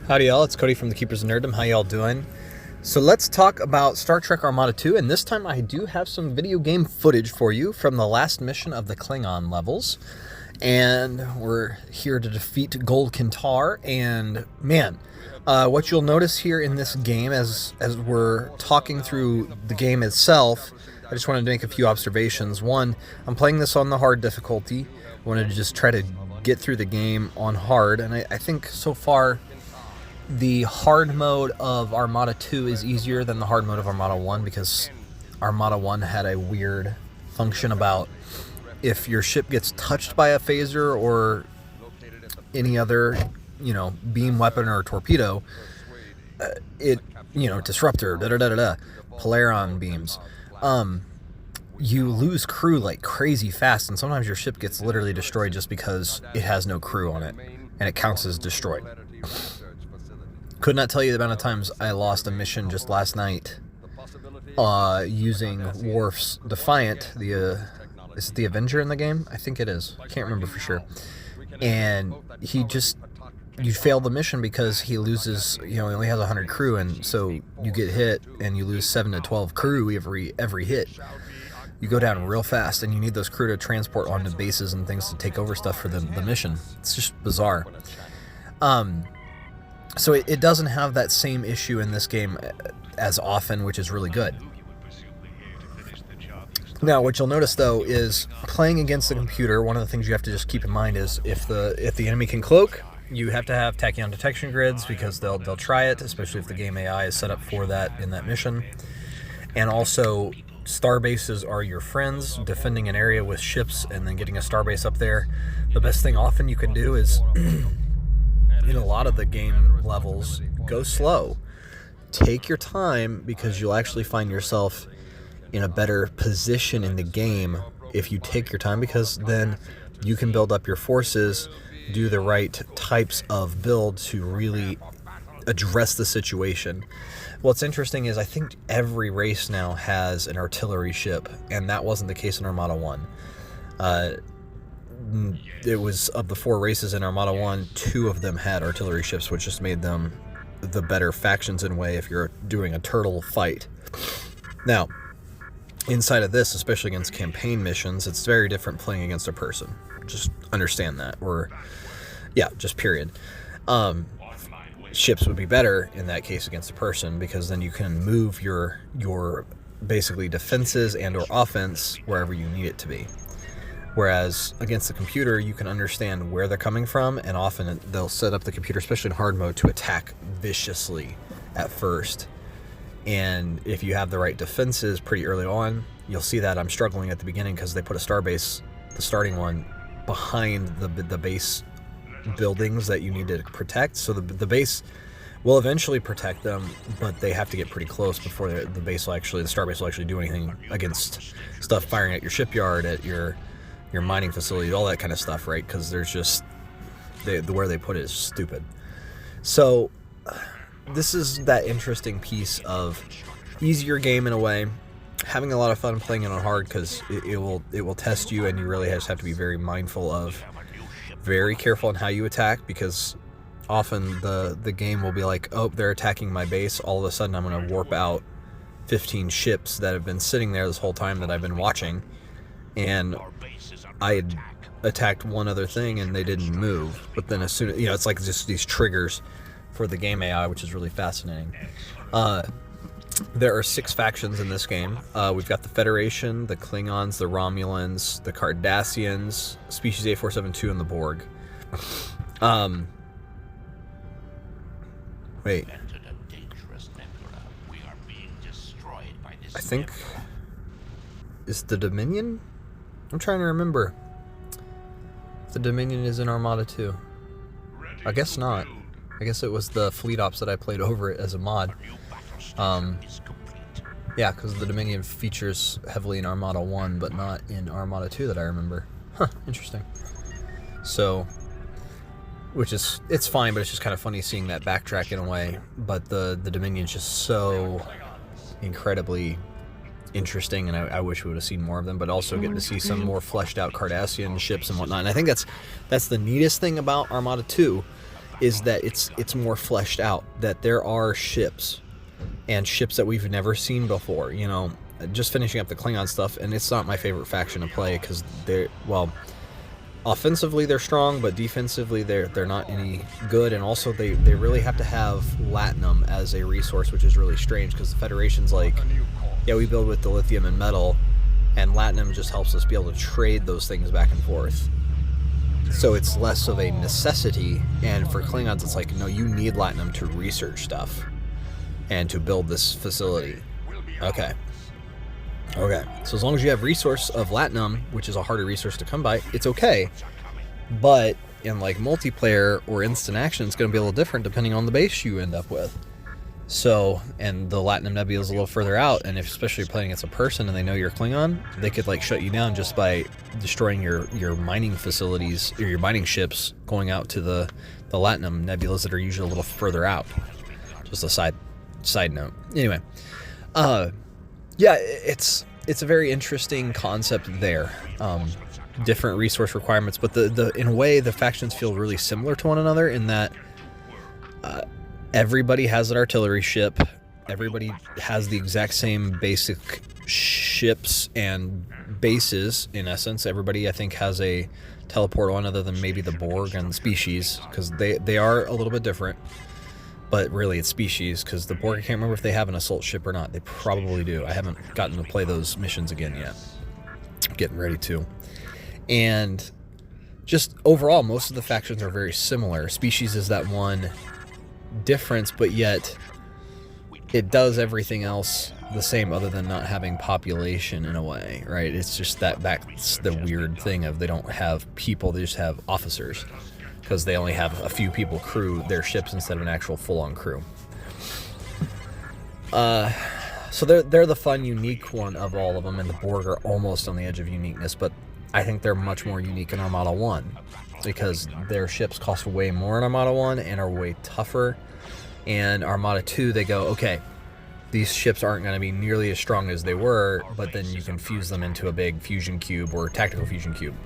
Howdy y'all, it's Cody from the Keepers of Nerddom. How y'all doing? So let's talk about Star Trek Armada 2, and this time I do have some video game footage for you from the last mission of the Klingon levels. And we're here to defeat Gold Kintar, and man, what you'll notice here in this game as we're talking through the game itself, I just wanted to make a few observations. One, I'm playing this on the hard difficulty. I wanted to just try to get through the game on hard, and I think so far the hard mode of Armada 2 is easier than the hard mode of Armada 1, because Armada 1 had a weird function about if your ship gets touched by a phaser or any other, beam weapon or torpedo, disruptor, Polaron beams, you lose crew like crazy fast, and sometimes your ship gets literally destroyed just because it has no crew on it, and it counts as destroyed. Could not tell you the amount of times I lost a mission just last night using Worf's Defiant. Is it the Avenger in the game? I think it is. I can't remember for sure. And you fail the mission because he loses, he only has 100 crew, and so you get hit and you lose 7 to 12 crew every hit. You go down real fast, and you need those crew to transport onto bases and things to take over stuff for the mission. It's just bizarre. So it doesn't have that same issue in this game as often, which is really good. Now, what you'll notice, though, is playing against the computer, one of the things you have to just keep in mind is if the enemy can cloak, you have to have tachyon detection grids, because they'll try it, especially if the game AI is set up for that in that mission. And also, starbases are your friends. Defending an area with ships and then getting a starbase up there, the best thing often you can do is in a lot of the game levels, go slow. Take your time, because you'll actually find yourself in a better position in the game if you take your time, because then you can build up your forces, do the right types of build to really address the situation. What's interesting is I think every race now has an artillery ship, and that wasn't the case in Armada 1. It was, of the 4 races in Armada 1, 2 of them had artillery ships, which just made them the better factions in a way if you're doing a turtle fight. Now, inside of this, especially against campaign missions, it's very different playing against a person. Just understand that. Just period. Ships would be better in that case against a person, because then you can move your basically defenses and or offense wherever you need it to be. Whereas against the computer, you can understand where they're coming from, and often they'll set up the computer, especially in hard mode, to attack viciously at first. And if you have the right defenses pretty early on, you'll see that I'm struggling at the beginning because they put a starbase, the starting one, behind the base buildings that you need to protect. So the base will eventually protect them, but they have to get pretty close before the starbase will actually do anything against stuff firing at your shipyard, at your mining facility, all that kind of stuff, right? Because there's just where they put it is stupid. So this is that interesting piece of easier game in a way, having a lot of fun playing it on hard, because it will test you, and you really just have to be very mindful of, very careful on how you attack, because often the game will be like, oh, they're attacking my base, all of a sudden I'm going to warp out 15 ships that have been sitting there this whole time that I've been watching, and I had attacked one other thing and they didn't move. But then as soon as, it's like just these triggers for the game AI, which is really fascinating. There are 6 factions in this game. We've got the Federation, the Klingons, the Romulans, the Cardassians, Species A472, and the Borg. Wait. I think... Is the Dominion? I'm trying to remember. The Dominion is in Armada 2. I guess not. I guess it was the Fleet Ops that I played over it as a mod. Yeah, because the Dominion features heavily in Armada 1, but not in Armada 2 that I remember. Huh, interesting. So, it's fine, but it's just kind of funny seeing that backtrack in a way. But the Dominion's just so incredibly interesting, and I wish we would have seen more of them, but also getting to see some more fleshed out Cardassian ships and whatnot. And I think that's the neatest thing about Armada 2 is that it's more fleshed out, that there are ships and ships that we've never seen before. You know, just finishing up the Klingon stuff, and it's not my favorite faction to play because they're, well, offensively they're strong, but defensively they're not any good, and also they really have to have Latinum as a resource, which is really strange because the Federation's like, yeah, we build with dilithium and metal, and Latinum just helps us be able to trade those things back and forth. So it's less of a necessity, and for Klingons it's like, no, you need Latinum to research stuff and to build this facility. Okay, so as long as you have resource of Latinum, which is a harder resource to come by, it's okay. But in like multiplayer or instant action, it's going to be a little different depending on the base you end up with. So, and the Latinum Nebula is a little further out, and if especially you're playing against a person and they know you're Klingon, they could like shut you down just by destroying your mining facilities or your mining ships going out to the Latinum Nebulas that are usually a little further out. Just a side note. Anyway, yeah, it's a very interesting concept there. Different resource requirements, but the in a way the factions feel really similar to one another in that everybody has an artillery ship. Everybody has the exact same basic ships and bases. In essence, everybody I think has a teleport on, other than maybe the Borg and the Species, because they are a little bit different. But really, it's Species, because the Borg, I can't remember if they have an assault ship or not. They probably do. I haven't gotten to play those missions again yet. I'm getting ready to. And just overall, most of the factions are very similar. Species is that one difference, but yet it does everything else the same other than not having population in a way, right? It's just that's the weird thing of they don't have people, they just have officers. Because they only have a few people crew their ships instead of an actual full-on crew. So they're the fun, unique one of all of them, and the Borg are almost on the edge of uniqueness, but I think they're much more unique in Armada 1, because their ships cost way more in Armada 1 and are way tougher. And Armada 2, they go, okay, these ships aren't going to be nearly as strong as they were, but then you can fuse them into a big fusion cube or tactical fusion cube.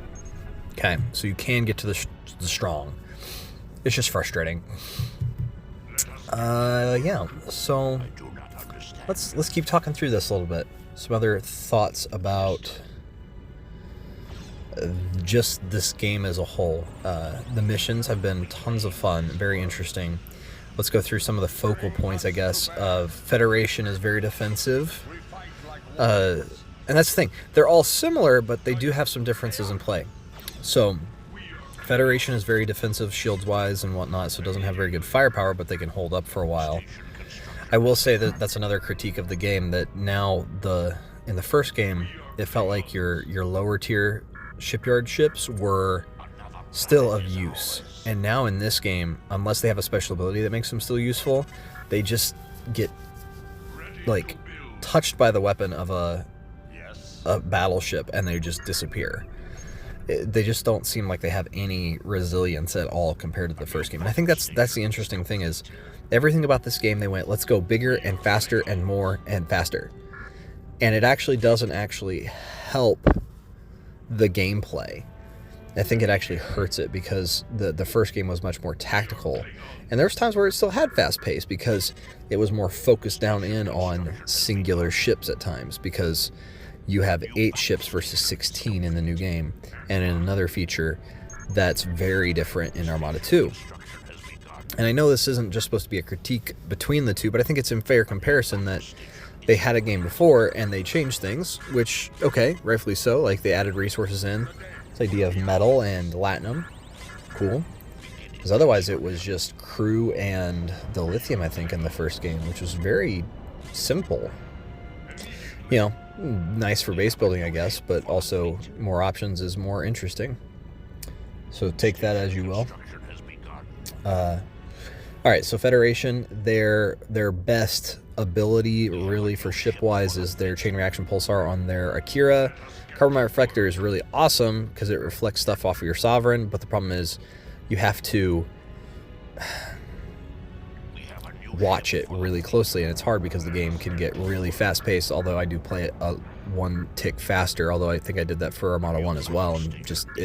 Okay, so you can get to the strong. It's just frustrating. Yeah, so let's keep talking through this a little bit. Some other thoughts about just this game as a whole. The missions have been tons of fun, very interesting. Let's go through some of the focal points, I guess, of Federation is very defensive. And that's the thing. They're all similar, but they do have some differences in play. So, Federation is very defensive shields-wise and whatnot, so it doesn't have very good firepower, but they can hold up for a while. I will say that that's another critique of the game, that now in the first game, it felt like your lower-tier shipyard ships were still of use. And now in this game, unless they have a special ability that makes them still useful, they just get, like, touched by the weapon of a battleship, and they just disappear. They just don't seem like they have any resilience at all compared to the first game. And I think that's the interesting thing, is everything about this game, they went, let's go bigger and faster and more and faster. And it actually doesn't actually help the gameplay. I think it actually hurts it, because the first game was much more tactical. And there's times where it still had fast pace, because it was more focused down in on singular ships at times, because you have 8 ships versus 16 in the new game, and in another feature that's very different in Armada 2. And I know this isn't just supposed to be a critique between the two, but I think it's in fair comparison that they had a game before and they changed things, which, okay, rightfully so, like they added resources in, this idea of metal and Latinum, cool. Because otherwise it was just crew and dilithium, I think, in the first game, which was very simple. You know, nice for base building, I guess, but also more options is more interesting. So take that as you will. Alright, so Federation, their best ability really for ship-wise is their chain reaction pulsar on their Akira. Carbon reflector is really awesome because it reflects stuff off of your Sovereign, but the problem is you have to watch it really closely, and it's hard because the game can get really fast-paced, although I do play it one tick faster, although I think I did that for Armada 1 as well, and it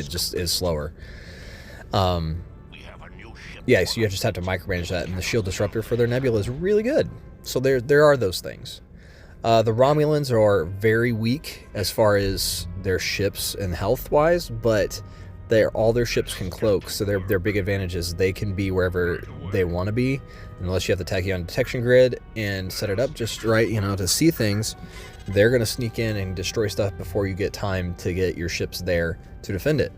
just is slower. Yeah, so you just have to micromanage that, and the shield disruptor for their nebula is really good. So there are those things. The Romulans are very weak as far as their ships and health-wise, but all their ships can cloak, so their big advantage is they can be wherever they want to be, unless you have the tachyon detection grid and set it up just right, to see things. They're going to sneak in and destroy stuff before you get time to get your ships there to defend it.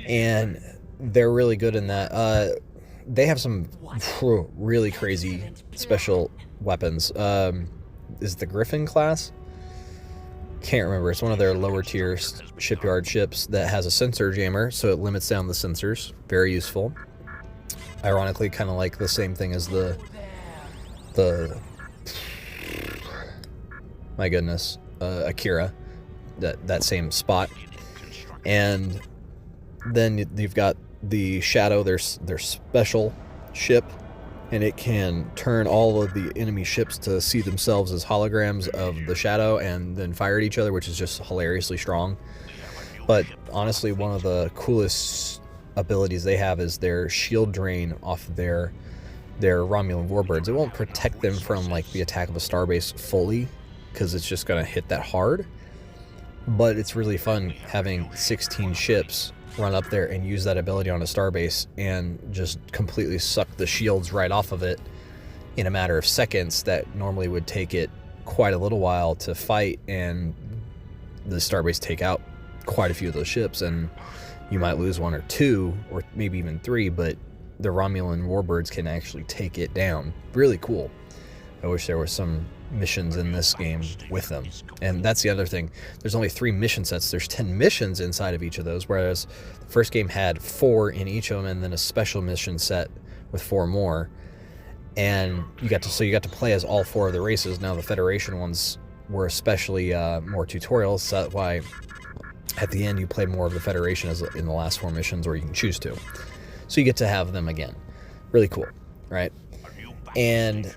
And they're really good in that. They have some really crazy special weapons. Is the Griffin class? Can't remember. It's one of their lower tier shipyard ships that has a sensor jammer, so it limits down the sensors. Very useful. Ironically, kind of like the same thing as the my goodness, Akira, that same spot. And then you've got the Shadow, their special ship, and it can turn all of the enemy ships to see themselves as holograms of the Shadow and then fire at each other, which is just hilariously strong. But honestly, one of the coolest abilities they have is their shield drain off their Romulan warbirds. It won't protect them from like the attack of a starbase fully, because it's just going to hit that hard. But it's really fun having 16 ships run up there and use that ability on a starbase and just completely suck the shields right off of it in a matter of seconds that normally would take it quite a little while to fight, and the starbase take out quite a few of those ships, and you might lose one or two or maybe even three, but the Romulan warbirds can actually take it down. Really cool. I wish there were some missions in this game with them. And that's the other thing. There's only 3 mission sets. There's 10 missions inside of each of those, whereas the first game had 4 in each of them, and then a special mission set with 4 more. And you got to play as all 4 of the races. Now the Federation ones were especially more tutorials, so that's why at the end you play more of the Federation as in the last 4 missions, or you can choose to. So you get to have them again. Really cool, right? And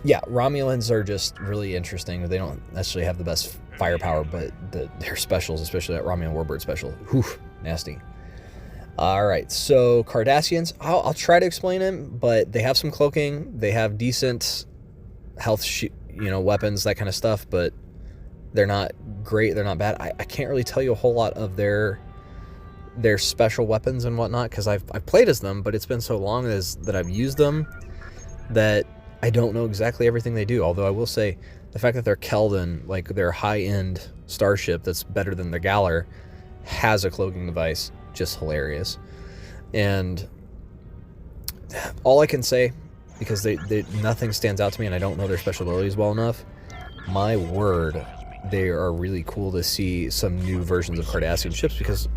yeah, Romulans are just really interesting. They don't necessarily have the best firepower, but their specials, especially that Romulan Warbird special, whew, nasty. All right, so Cardassians, I'll try to explain them, but they have some cloaking. They have decent health, weapons, that kind of stuff, but they're not great. They're not bad. I can't really tell you a whole lot of their special weapons and whatnot, because I've played as them, but it's been so long that I've used them that I don't know exactly everything they do. Although I will say the fact that their Keldon, like their high-end starship that's better than the Galler, has a cloaking device, just hilarious. And all I can say, because nothing stands out to me and I don't know their special abilities well enough, my word, they are really cool to see some new versions of Cardassian ships, because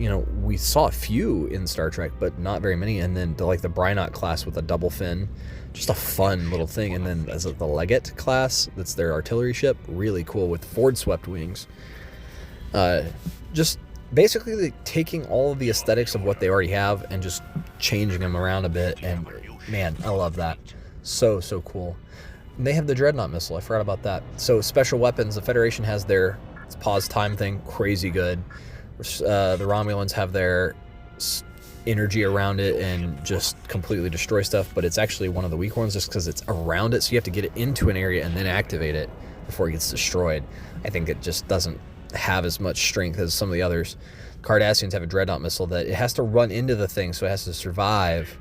we saw a few in Star Trek but not very many. And then the Brynock class with a double fin, just a fun little thing. And then as the Legate class, that's their artillery ship, really cool with forward swept wings. Just basically taking all of the aesthetics of what they already have and just changing them around a bit, and man, I love that. So cool. And they have the Dreadnought missile. I forgot about that. So special weapons, the Federation has their pause time thing, crazy good. The Romulans have their energy around it and just completely destroy stuff, but it's actually one of the weak ones just because it's around it, so you have to get it into an area and then activate it before it gets destroyed. I think it just doesn't have as much strength as some of the others. Cardassians have a Dreadnought missile that it has to run into the thing, so it has to survive.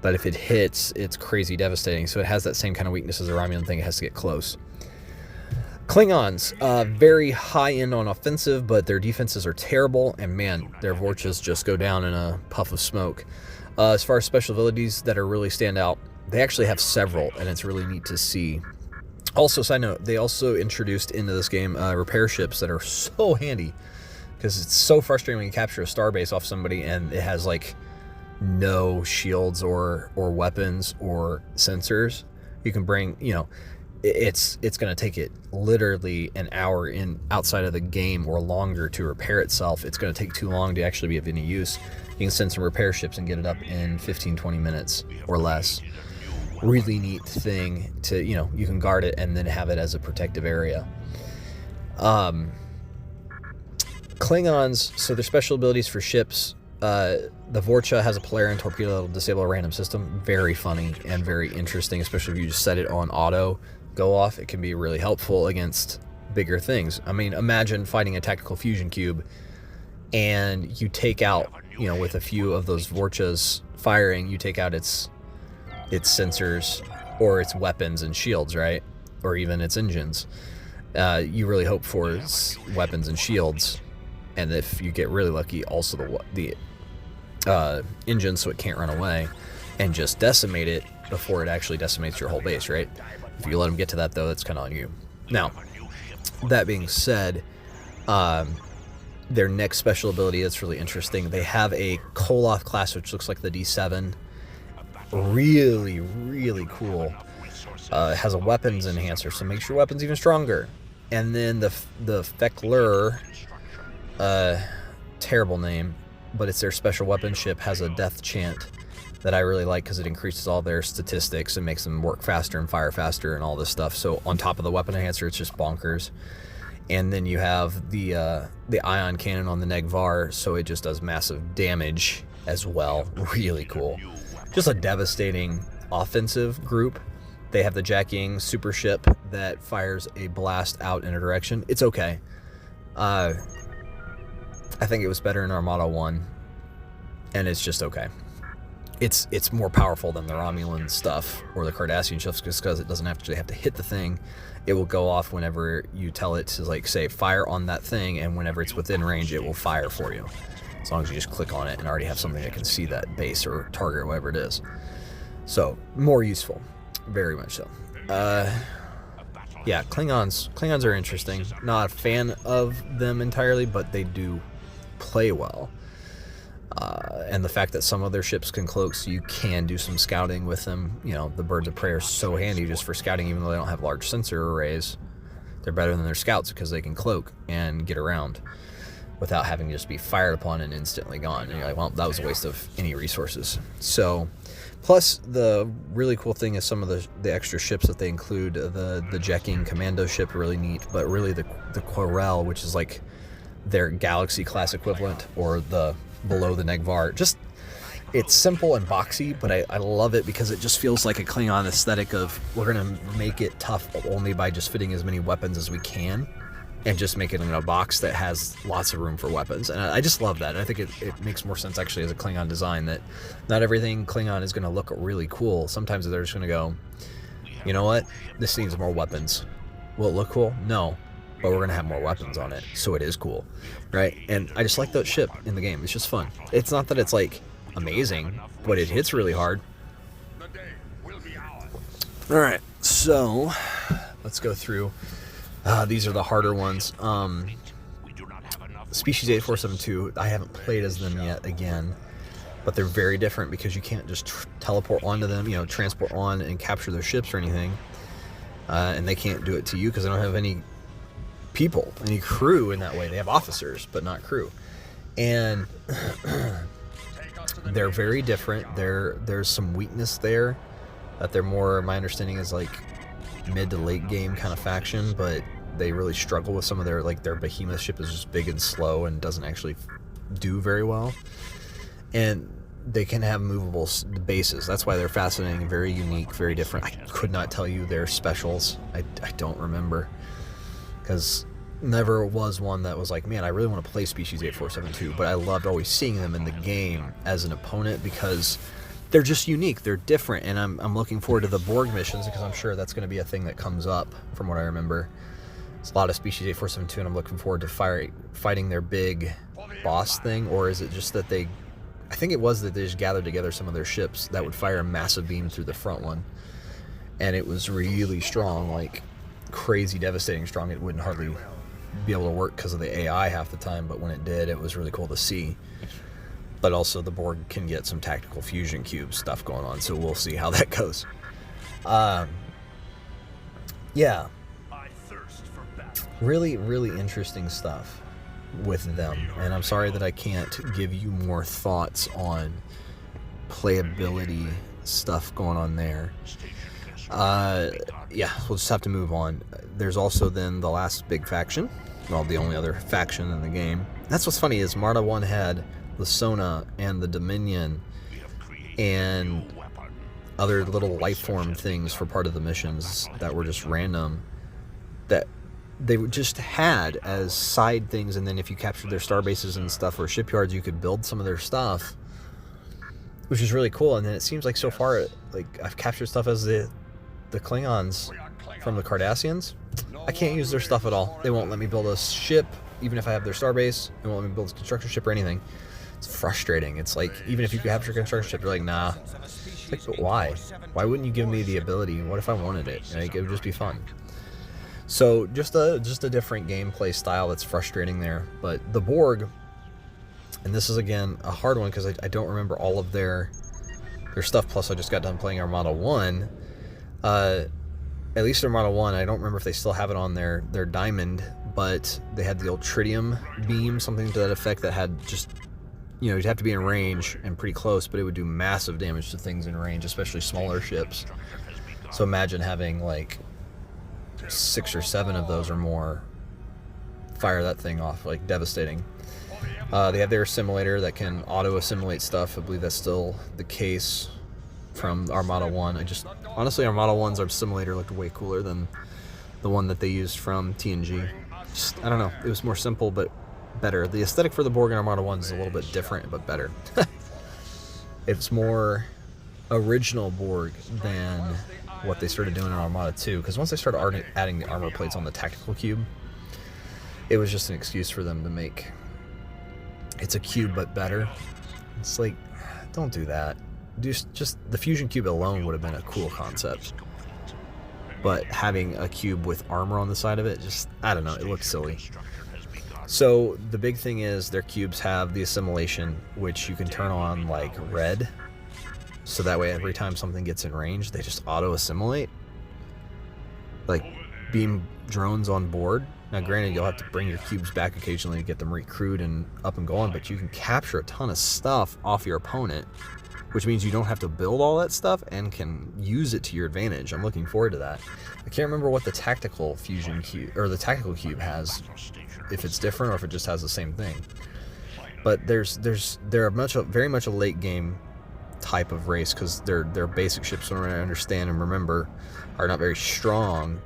But if it hits, it's crazy devastating. So it has that same kind of weakness as the Romulan thing. It has to get close. Klingons, very high end on offensive, but their defenses are terrible. And man, their Vorchas just go down in a puff of smoke. As far as special abilities that are really stand out, they actually have several, and it's really neat to see. Also, side note, they also introduced into this game repair ships that are so handy, because it's so frustrating when you capture a starbase off somebody and it has no shields or weapons or sensors. You can bring, it's going to take it literally an hour outside of the game or longer to repair itself. It's going to take too long to actually be of any use. You can send some repair ships and get it up in 15-20 minutes or less. Really neat thing to, you can guard it and then have it as a protective area. Klingons, so their special abilities for ships, The Vorcha has a Polarian torpedo that will disable a random system. Very funny and very interesting, especially if you just set it on auto go off. It can be really helpful against bigger things. I mean, imagine fighting a tactical fusion cube and you take out, with a few of those Vorchas firing, you take out its sensors or its weapons and shields, right? Or even its engines. You really hope for its weapons and shields, and if you get really lucky, also the engine, so it can't run away, and just decimate it before it actually decimates your whole base, right? If you let them get to that, though, that's kind of on you. Now, that being said, their next special ability that's really interesting. They have a Koloth class, which looks like the D7. Really, really cool. It has a weapons enhancer, so makes your weapons even stronger. And then the Fekler, terrible name, but it's their special weapon ship, has a death chant that I really like because it increases all their statistics and makes them work faster and fire faster and all this stuff. So on top of the weapon enhancer, it's just bonkers. And then you have the ion cannon on the Negvar, so it just does massive damage as well. Really cool. Just a devastating offensive group. They have the Jacking super ship that fires a blast out in a direction. It's okay. I think it was better in Armada 1, and it's just okay. It's more powerful than the Romulan stuff or the Cardassian stuff just because it doesn't actually have to hit the thing. It will go off whenever you tell it to, like, say, fire on that thing, and whenever it's within range, it will fire for you. As long as you just click on it and already have something that can see that base or target or whatever it is. So, more useful. Very much so. Yeah, Klingons are interesting. Not a fan of them entirely, but they do play well. And the fact that some of their ships can cloak, so you can do some scouting with them. The birds of prey are so handy just for scouting, even though they don't have large sensor arrays. They're better than their scouts because they can cloak and get around without having to just be fired upon and instantly gone. And you're like, well, that was a waste of any resources. So, plus the really cool thing is some of the extra ships that they include. The Jacking commando ship, really neat, but really the Querelle, which is like their Galaxy class equivalent, or the below the Negvar. Just, it's simple and boxy, but I love it because it just feels like a Klingon aesthetic of, we're going to make it tough only by just fitting as many weapons as we can and just make it in a box that has lots of room for weapons. And I just love that. I think it makes more sense actually as a Klingon design, that not everything Klingon is going to look really cool. Sometimes they're just going to go, you know what, this needs more weapons. Will it look cool? No. But we're going to have more weapons on it, so it is cool, right? And I just like that ship in the game. It's just fun. It's not that it's, like, amazing, but it hits really hard. Alright, so let's go through. These are the harder ones. Species 8472, I haven't played as them yet again, but they're very different because you can't just teleport onto them, transport on and capture their ships or anything. And they can't do it to you because they don't have any people, any crew in that way. They have officers, but not crew. And they're very different. There's some weakness there, that they're more, my understanding is, like, mid to late game kind of faction, but they really struggle with some of their behemoth ship is just big and slow and doesn't actually do very well. And they can have movable bases. That's why they're fascinating, very unique, very different. I could not tell you their specials. I don't remember. Because never was one that was like, man, I really want to play Species 8472, but I loved always seeing them in the game as an opponent because they're just unique, they're different, and I'm looking forward to the Borg missions because I'm sure that's going to be a thing that comes up from what I remember. It's a lot of Species 8472, and I'm looking forward to fighting their big boss thing, or is it just that I think it was that they just gathered together some of their ships that would fire a massive beam through the front one, and it was really strong, like crazy devastating strong. It wouldn't hardly be able to work because of the AI half the time, but when it did, it was really cool to see. But also the Borg can get some tactical fusion cube stuff going on, so we'll see how that goes. Yeah, really, really interesting stuff with them, and I'm sorry that I can't give you more thoughts on playability stuff going on there. Yeah, we'll just have to move on. There's also then the last big faction, well, the only other faction in the game. That's what's funny is Marta 1 had the Sona and the Dominion and other little life form things for part of the missions that were just random, that they just had as side things. And then if you captured their star bases and stuff or shipyards, you could build some of their stuff, which is really cool. And then it seems like so far, like I've captured stuff as the Klingons from the Cardassians. I can't use their stuff at all. They won't let me build a ship, even if I have their starbase. They won't let me build a construction ship or anything. It's frustrating. It's like, even if you could capture a construction ship, you're like, nah. It's like, but why? Why wouldn't you give me the ability? What if I wanted it? Like, it would just be fun. So just a different gameplay style that's frustrating there. But the Borg, and this is again a hard one because I don't remember all of their stuff. Plus, I just got done playing Armada 1. At least Armada 1, I don't remember if they still have it on their Diamond, but they had the old tritium beam, something to that effect, that had just, you know, you'd have to be in range and pretty close, but it would do massive damage to things in range, especially smaller ships. So imagine having like 6 or 7 of those or more fire that thing off, like devastating. They have their assimilator that can auto-assimilate stuff. I believe that's still the case from Armada 1. Honestly, Armada 1's assimilator looked way cooler than the one that they used from TNG. I don't know, it was more simple but better. The aesthetic for the Borg in Armada 1 is a little bit different but better. It's more original Borg than what they started doing in Armada 2, because once they started adding the armor plates on the tactical cube, it was just an excuse for them to make it's a cube but better. It's like, don't do that. Just the fusion cube alone would have been a cool concept, but having a cube with armor on the side of it, just, I don't know, it looks silly. So the big thing is their cubes have the assimilation, which you can turn on like red, so that way every time something gets in range, they just auto assimilate, like beam drones on board. Now granted, you'll have to bring your cubes back occasionally to get them recruited and up and going, but you can capture a ton of stuff off your opponent, which means you don't have to build all that stuff and can use it to your advantage. I'm looking forward to that. I can't remember what the tactical fusion cube or the tactical cube has, if it's different or if it just has the same thing. But they're very much a late game type of race, because their basic ships, from what I understand and remember, are not very strong.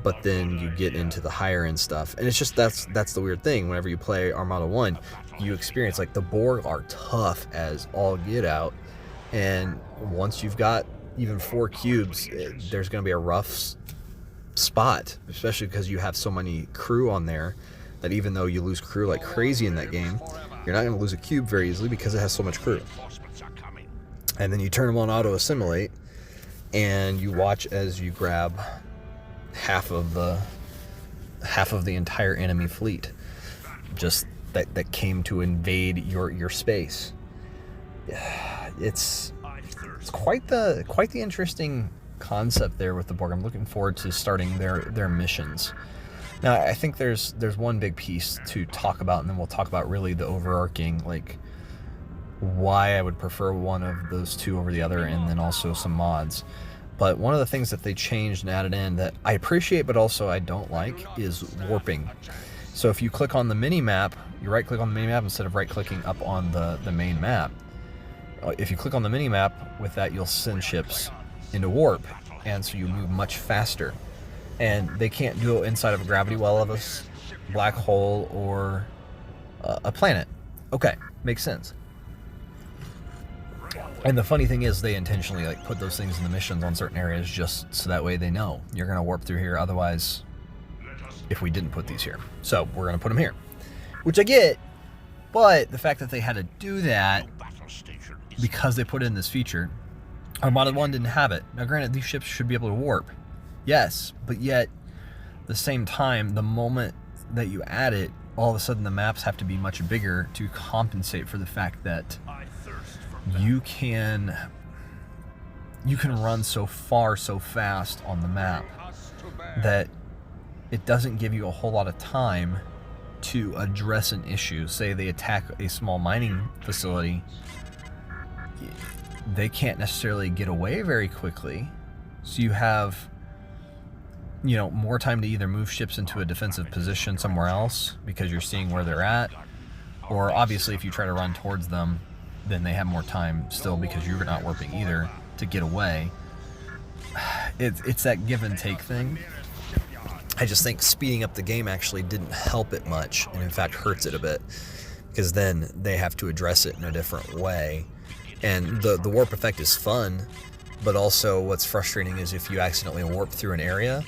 But then you get into the higher end stuff, and it's just that's the weird thing. Whenever you play Armada 1, you experience like the Borg are tough as all get out, and once you've got even 4 cubes, there's going to be a rough spot, especially because you have so many crew on there that even though you lose crew like crazy in that game, you're not going to lose a cube very easily because it has so much crew. And then you turn them on auto assimilate, and you watch as you grab half of the entire enemy fleet just that came to invade your space. It's quite the interesting concept there with the Borg. I'm looking forward to starting their missions. Now I think there's one big piece to talk about, and then we'll talk about really the overarching, like, why I would prefer one of those two over the other, and then also some mods. But one of the things that they changed and added in that I appreciate but also I don't like is warping. So if you click on the mini-map, you right-click on the mini-map instead of right-clicking up on the main map. If you click on the mini-map, with that you'll send ships into warp, and so you move much faster. And they can't do it inside of a gravity well of a black hole or a planet. Okay, makes sense. And the funny thing is, they intentionally like put those things in the missions on certain areas just so that way they know you're going to warp through here. Otherwise, if we didn't put these here, so we're going to put them here, which I get. But the fact that they had to do that because they put in this feature, Armada 1 didn't have it. Now, granted, these ships should be able to warp, yes, but yet the same time, the moment that you add it, all of a sudden the maps have to be much bigger to compensate for the fact that you can run so far so fast on the map that it doesn't give you a whole lot of time to address an issue. Say they attack a small mining facility, they can't necessarily get away very quickly, so you have more time to either move ships into a defensive position somewhere else because you're seeing where they're at, Or obviously if you try to run towards them, then they have more time still because you're not warping either to get away. It's that give and take thing. I just think speeding up the game actually didn't help it much, and in fact hurts it a bit, because then they have to address it in a different way. And the warp effect is fun, but also what's frustrating is if you accidentally warp through an area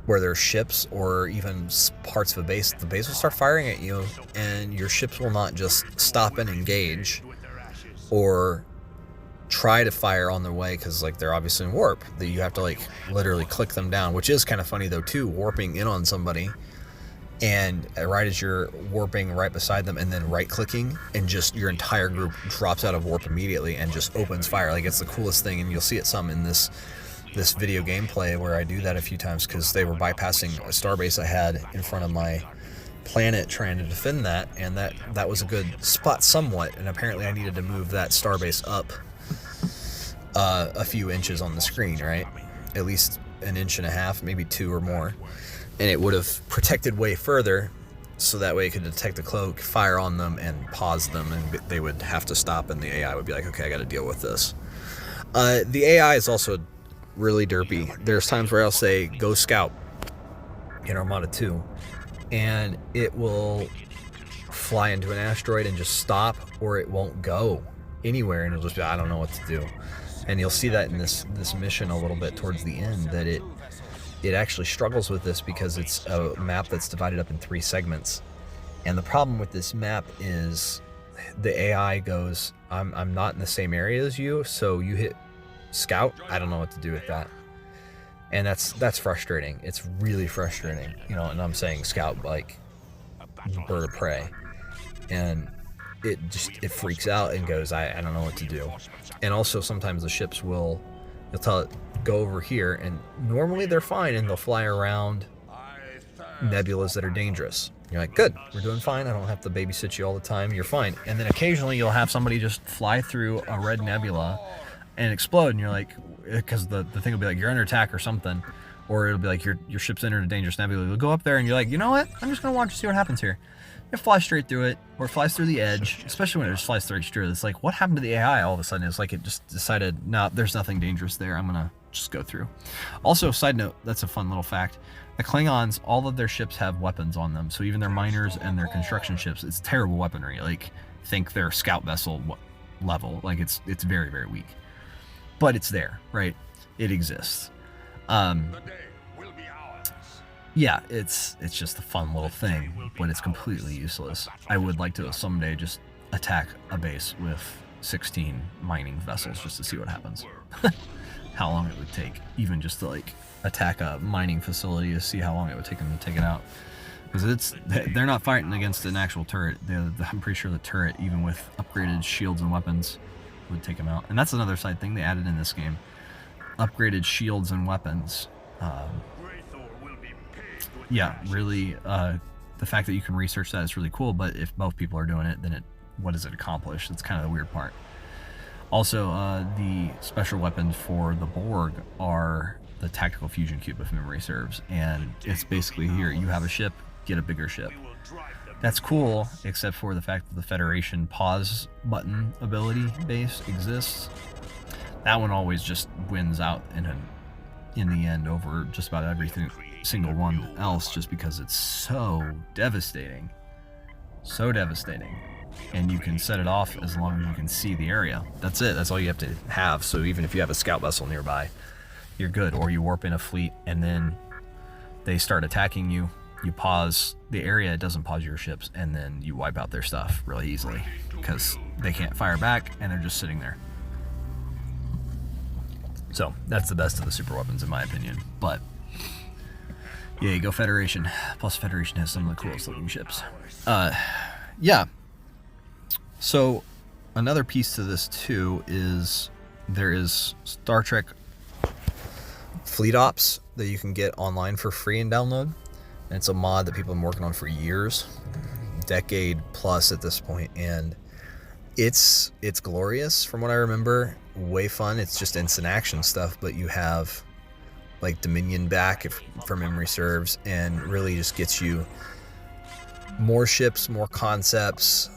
where there's ships or even parts of a base, the base will start firing at you, and your ships will not just stop and engage or try to fire on their way, because like they're obviously in warp. That you have to like literally click them down, which is kind of funny though too, warping in on somebody and right as you're warping right beside them and then right clicking, and just your entire group drops out of warp immediately and just opens fire. Like, it's the coolest thing, and you'll see it some in this video gameplay where I do that a few times, because they were bypassing a starbase I had in front of my planet trying to defend that, and that was a good spot somewhat, and apparently I needed to move that starbase up a few inches on the screen, right? At least an inch and a half, maybe 2 or more, and it would have protected way further, so that way it could detect the cloak, fire on them, and pause them, and they would have to stop, and the AI would be like, okay, I got to deal with this. The AI is also really derpy. There's times where I'll say, go scout in Armada 2, and it will fly into an asteroid and just stop, or it won't go anywhere, and it'll just be, I don't know what to do. And you'll see that in this mission a little bit towards the end, that it actually struggles with this because it's a map that's divided up in 3 segments. And the problem with this map is the AI goes, I'm not in the same area as you, so you hit scout, I don't know what to do with that. And that's frustrating. It's really frustrating, you know. And I'm saying scout like bird of prey, and it freaks out and goes, I don't know what to do. And also sometimes the ships you'll tell it, go over here, and normally they're fine and they'll fly around nebulas that are dangerous. You're like, good, we're doing fine, I don't have to babysit you all the time, you're fine. And then occasionally you'll have somebody just fly through a red nebula and explode, and you're like, because the thing will be like, you're under attack or something, or it'll be like your ship's entered a dangerous nebula. You'll go up there and you're like, you know what, I'm just gonna watch and see what happens here. It flies straight through it, or it flies through the edge, especially when it just flies straight through. It's like, what happened to the AI all of a sudden? It's like it just decided, no, there's nothing dangerous there, I'm gonna just go through. Also, side note, that's a fun little fact, the Klingons, all of their ships have weapons on them, so even their miners and their construction ships, it's terrible weaponry. Like, think their scout vessel level. Like, it's very, very weak. But it's there, right? It exists. Yeah, it's just a fun little thing, but it's completely useless. I would like to someday just attack a base with 16 mining vessels just to see what happens. How long it would take, even just to like attack a mining facility, to see how long it would take them to take it out. Because they're not fighting against an actual turret. I'm pretty sure the turret, even with upgraded shields and weapons, would take them out. And that's another side thing they added in this game. Upgraded shields and weapons. Yeah, really, the fact that you can research that is really cool, but if both people are doing it, then what does it accomplish? That's kind of the weird part. Also, the special weapons for the Borg are the tactical fusion cube, if memory serves, and it's basically, here, you have a ship, get a bigger ship. That's cool, except for the fact that the Federation pause button ability base exists. That one always just wins out in the end over just about everything, single one else, just because it's so devastating. So devastating. And you can set it off as long as you can see the area. That's it. That's all you have to have. So even if you have a scout vessel nearby, you're good. Or you warp in a fleet and then they start attacking you. You pause the area, it doesn't pause your ships, and then you wipe out their stuff really easily because they can't fire back and they're just sitting there. So that's the best of the super weapons in my opinion. But yeah, you go Federation. Plus Federation has some of the coolest looking ships. Yeah. So another piece to this too is there is Star Trek Fleet Ops that you can get online for free and download. And it's a mod that people have been working on for years, decade plus at this point, and it's glorious from what I remember. Way fun. It's just instant action stuff, but you have like Dominion back if memory serves, and really just gets you more ships, more concepts,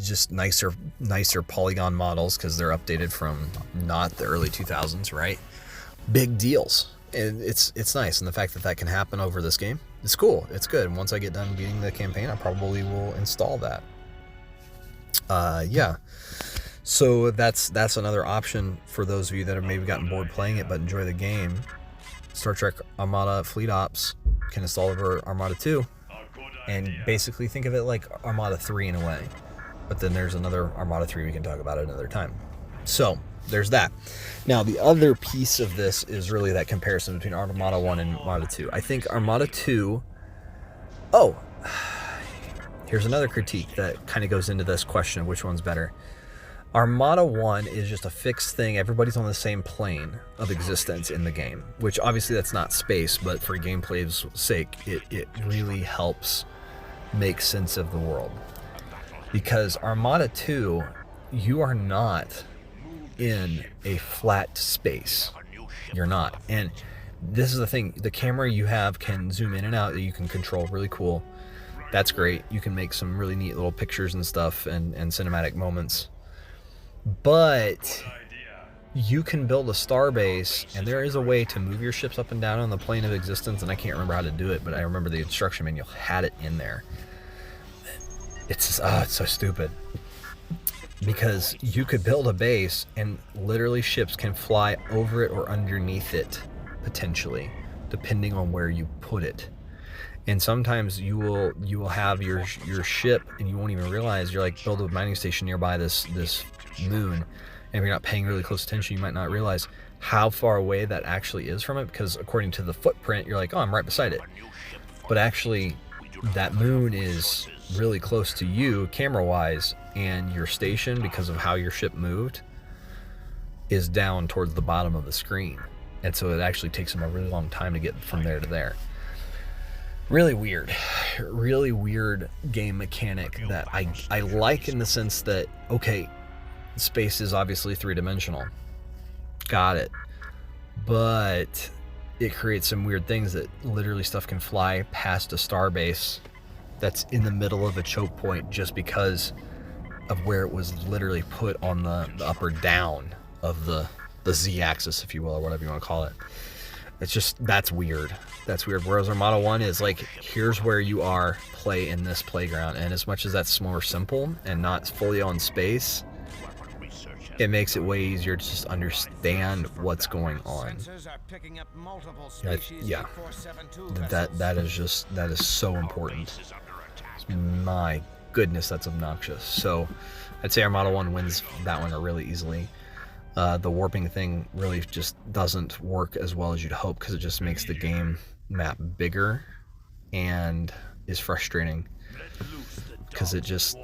just nicer polygon models because they're updated from not the early 2000s, right? Big deals. And it's nice, and the fact that that can happen over this game, it's cool. It's good. And once I get done beating the campaign, I probably will install that. Yeah. So that's another option for those of you that have maybe gotten bored playing it but enjoy the game. Star Trek Armada Fleet Ops can install over Armada 2, and basically think of it like Armada 3 in a way. But then there's another Armada 3 we can talk about at another time. So there's that. Now the other piece of this is really that comparison between Armada 1 and Armada 2. I think Armada 2... Oh, here's another critique that kind of goes into this question of which one's better. Armada 1 is just a fixed thing. Everybody's on the same plane of existence in the game, which obviously that's not space, but for gameplay's sake, it really helps make sense of the world. Because Armada 2, you are not in a flat space. You're not. And this is the thing, the camera you have can zoom in and out that you can control, really cool. That's great. You can make some really neat little pictures and stuff and cinematic moments. But you can build a star base, and there is a way to move your ships up and down on the plane of existence, and I can't remember how to do it, but I remember the instruction manual had it in there. It's so stupid. Because you could build a base, and literally ships can fly over it or underneath it, potentially, depending on where you put it. And sometimes you will have your ship, and you won't even realize. You're like, build a mining station nearby this moon, and if you're not paying really close attention, you might not realize how far away that actually is from it, because according to the footprint, you're like, oh, I'm right beside it. But actually, that moon is really close to you camera-wise, and your station, because of how your ship moved, is down towards the bottom of the screen. And so it actually takes them a really long time to get from there to there. Really weird game mechanic that I like, in the sense that, okay, space is obviously three-dimensional. Got it. But it creates some weird things that literally stuff can fly past a starbase that's in the middle of a choke point just because of where it was literally put on the up or down of the Z-axis, if you will, or whatever you want to call it. It's just, that's weird. That's weird. Whereas Armada 1 is like, here's where you are, play in this playground. And as much as that's more simple and not fully on space, it makes it way easier to just understand what's going on. That is so important. My goodness, that's obnoxious. So I'd say Armada 1 wins that one really easily. The warping thing really just doesn't work as well as you'd hope, because it just makes the game map bigger and is frustrating, because it just,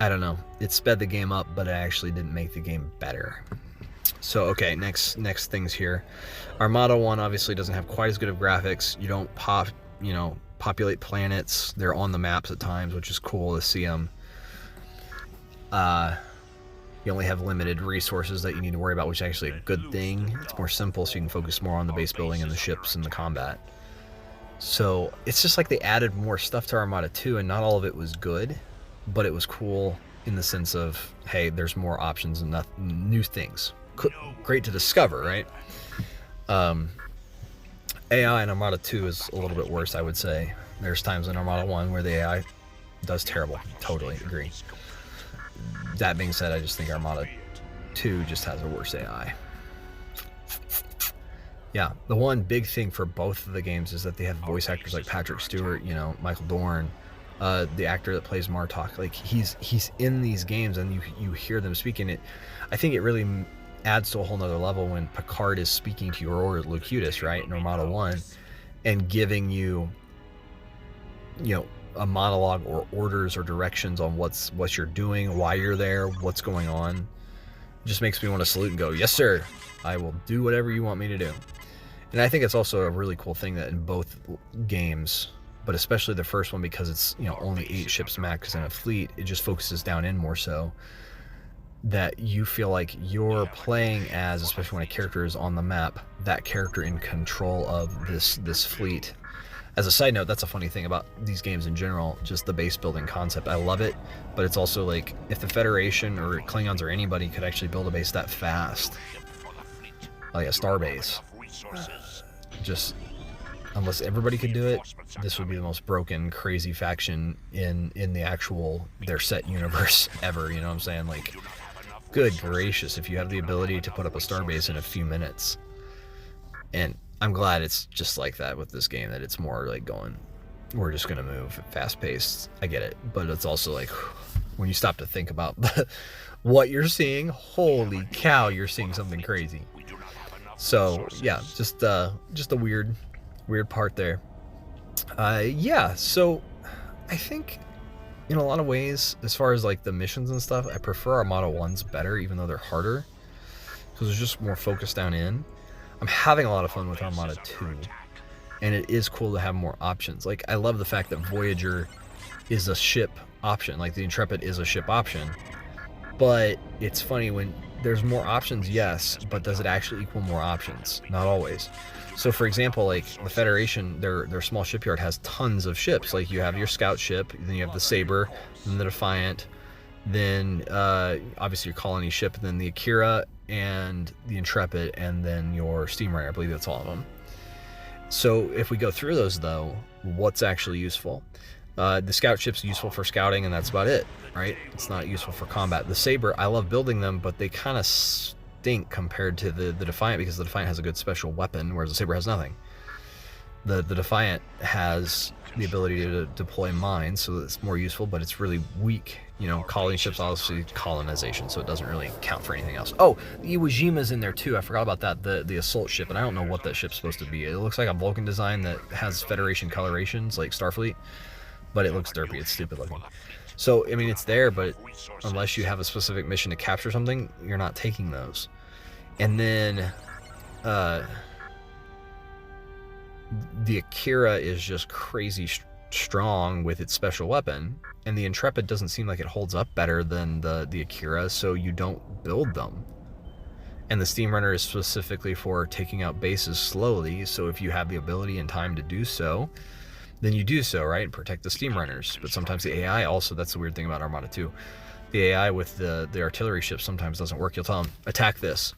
I don't know, it sped the game up, but it actually didn't make the game better. So okay, next things here. Armada 1 obviously doesn't have quite as good of graphics. You don't populate planets. They're on the maps at times, which is cool to see them. You only have limited resources that you need to worry about, which is actually a good thing. It's more simple, so you can focus more on the base building and the ships and the combat. So it's just like they added more stuff to Armada 2, and not all of it was good, but it was cool in the sense of, hey, there's more options and new things. Great to discover, right? AI in Armada 2 is a little bit worse, I would say. There's times in Armada 1 where the AI does terrible. Totally agree. That being said, I just think Armada 2 just has a worse AI. Yeah, the one big thing for both of the games is that they have voice actors like Patrick Stewart, Michael Dorn, the actor that plays Martok. Like, he's in these games, and you hear them speaking it. I think it really adds to a whole nother level when Picard is speaking to your Locutus, right, in Armada 1, and giving you, a monologue or orders or directions on what you're doing, why you're there, what's going on. It just makes me want to salute and go, yes sir, I will do whatever you want me to do. And I think it's also a really cool thing that in both games, but especially the first one, because it's only 8 ships max in a fleet, it just focuses down in more so, that you feel like you're playing as, especially when a character is on the map, that character in control of this fleet, As a side note, that's a funny thing about these games in general, just the base building concept. I love it, but it's also like, if the Federation or Klingons or anybody could actually build a base that fast, like a star base, just, unless everybody could do it, this would be the most broken, crazy faction in the actual, their set universe ever, you know what I'm saying? Like, good gracious, if you have the ability to put up a star base in a few minutes. And I'm glad it's just like that with this game, that it's more like going, we're just going to move fast paced. I get it. But it's also like, when you stop to think about what you're seeing, holy cow, you're seeing something crazy. So yeah, just a weird part there. Yeah, so I think in a lot of ways, as far as like the missions and stuff, I prefer Armada 1's better, even though they're harder, because it's just more focused down in. I'm having a lot of fun with Armada 2, and it is cool to have more options. Like, I love the fact that Voyager is a ship option, like the Intrepid is a ship option, but it's funny when there's more options, yes, but does it actually equal more options? Not always. So for example, like the Federation, their small shipyard has tons of ships. Like, you have your scout ship, then you have the Saber, then the Defiant, then obviously your colony ship, then the Akira and the Intrepid, and then your Steamrunner. I believe that's all of them. So if we go through those though, what's actually useful? The scout ship's useful for scouting, and that's about it, right? It's not useful for combat. The Saber, I love building them, but they kind of stink compared to the Defiant, because the Defiant has a good special weapon, whereas the Saber has nothing. The Defiant has the ability to deploy mines, so it's more useful, but it's really weak. You know, colony ships, obviously colonization, so it doesn't really count for anything else. Oh, the Iwo Jima's in there too. I forgot about that. The assault ship, and I don't know what that ship's supposed to be. It looks like a Vulcan design that has Federation colorations, like Starfleet, but it looks derpy. It's stupid looking. So, I mean, it's there, but unless you have a specific mission to capture something, you're not taking those. And then the Akira is just crazy strong with its special weapon, and the Intrepid doesn't seem like it holds up better than the Akira, so you don't build them. And the Steamrunner is specifically for taking out bases slowly, so if you have the ability and time to do so, then you do so, right? And protect the Steamrunners. But sometimes the AI also, that's the weird thing about Armada 2. The AI with the artillery ships sometimes doesn't work. You'll tell them, attack this,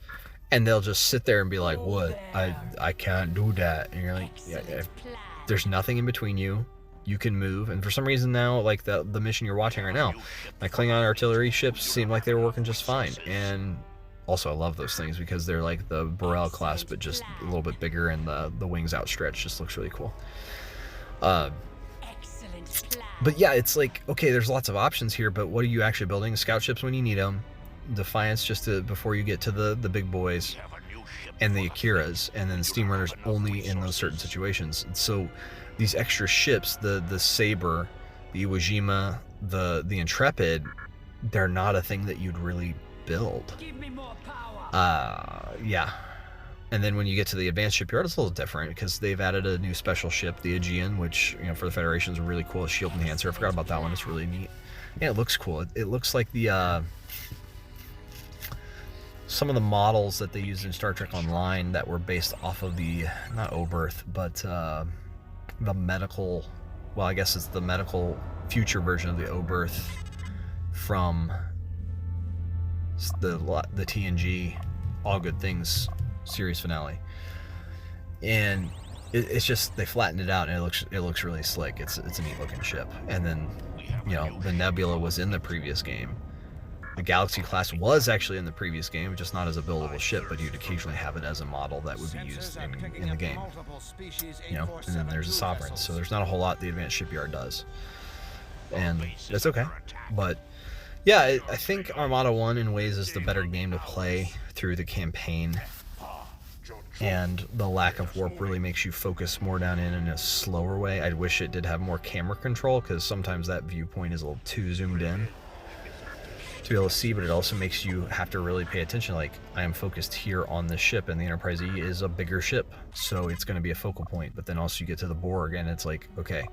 and they'll just sit there and be like, what? I can't do that. And you're like, yeah, there's nothing in between you. You can move. And for some reason now, like the mission you're watching right now, my Klingon artillery ships seemed like they were working just fine. And also, I love those things because they're like the Burrell class, but just a little bit bigger, and the wings outstretched. Just looks really cool. But yeah, it's like, okay, there's lots of options here, but what are you actually building? Scout ships when you need them, Defiance just before you get to the big boys, and the Akiras, and then Steamrunners only in those certain situations. And so these extra ships, the Saber, the Iwo Jima, the Intrepid, they're not a thing that you'd really build. Yeah. And then when you get to the advanced shipyard, it's a little different because they've added a new special ship, the Aegean, which, you know, for the Federation is a really cool shield enhancer. I forgot about that one. It's really neat. Yeah, it looks cool. It looks like the some of the models that they used in Star Trek Online that were based off of the, not Oberth, but the medical, well, I guess it's the medical future version of the Oberth from the TNG All Good Things series finale. And it's just, they flattened it out, and it looks really slick. It's a neat looking ship. And then, you know, the Nebula was in the previous game. The Galaxy class was actually in the previous game, just not as a buildable ship, but you'd occasionally have it as a model that would be used in the game. You know, and then there's the Sovereign, so there's not a whole lot the advanced shipyard does. And that's okay. But yeah, I think Armada 1 in ways is the better game to play through the campaign. And the lack of warp really makes you focus more down in a slower way. I wish it did have more camera control, because sometimes that viewpoint is a little too zoomed in to be able to see, but it also makes you have to really pay attention. Like, I am focused here on this ship, and the Enterprise E is a bigger ship, so it's going to be a focal point. But then also you get to the Borg, and it's like, okay,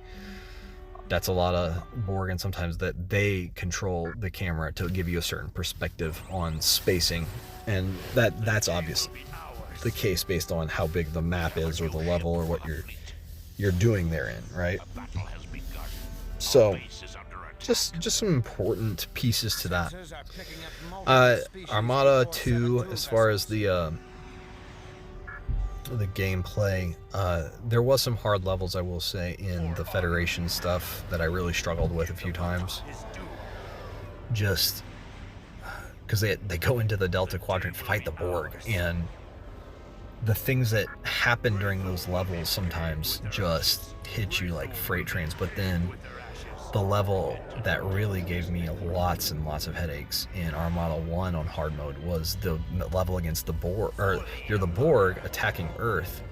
that's a lot of Borg, and sometimes that they control the camera to give you a certain perspective on spacing, and that's obviously the case based on how big the map is, or the level, or what you're you're doing therein, right? So just some important pieces to that. Armada 2, as far as the gameplay, there was some hard levels, I will say, in the Federation stuff that I really struggled with a few times. Just because they go into the Delta Quadrant, fight the Borg, and the things that happen during those levels sometimes just hit you like freight trains. But then the level that really gave me lots and lots of headaches in Armada 1 on hard mode was the level against the Borg, or you're the Borg attacking Earth,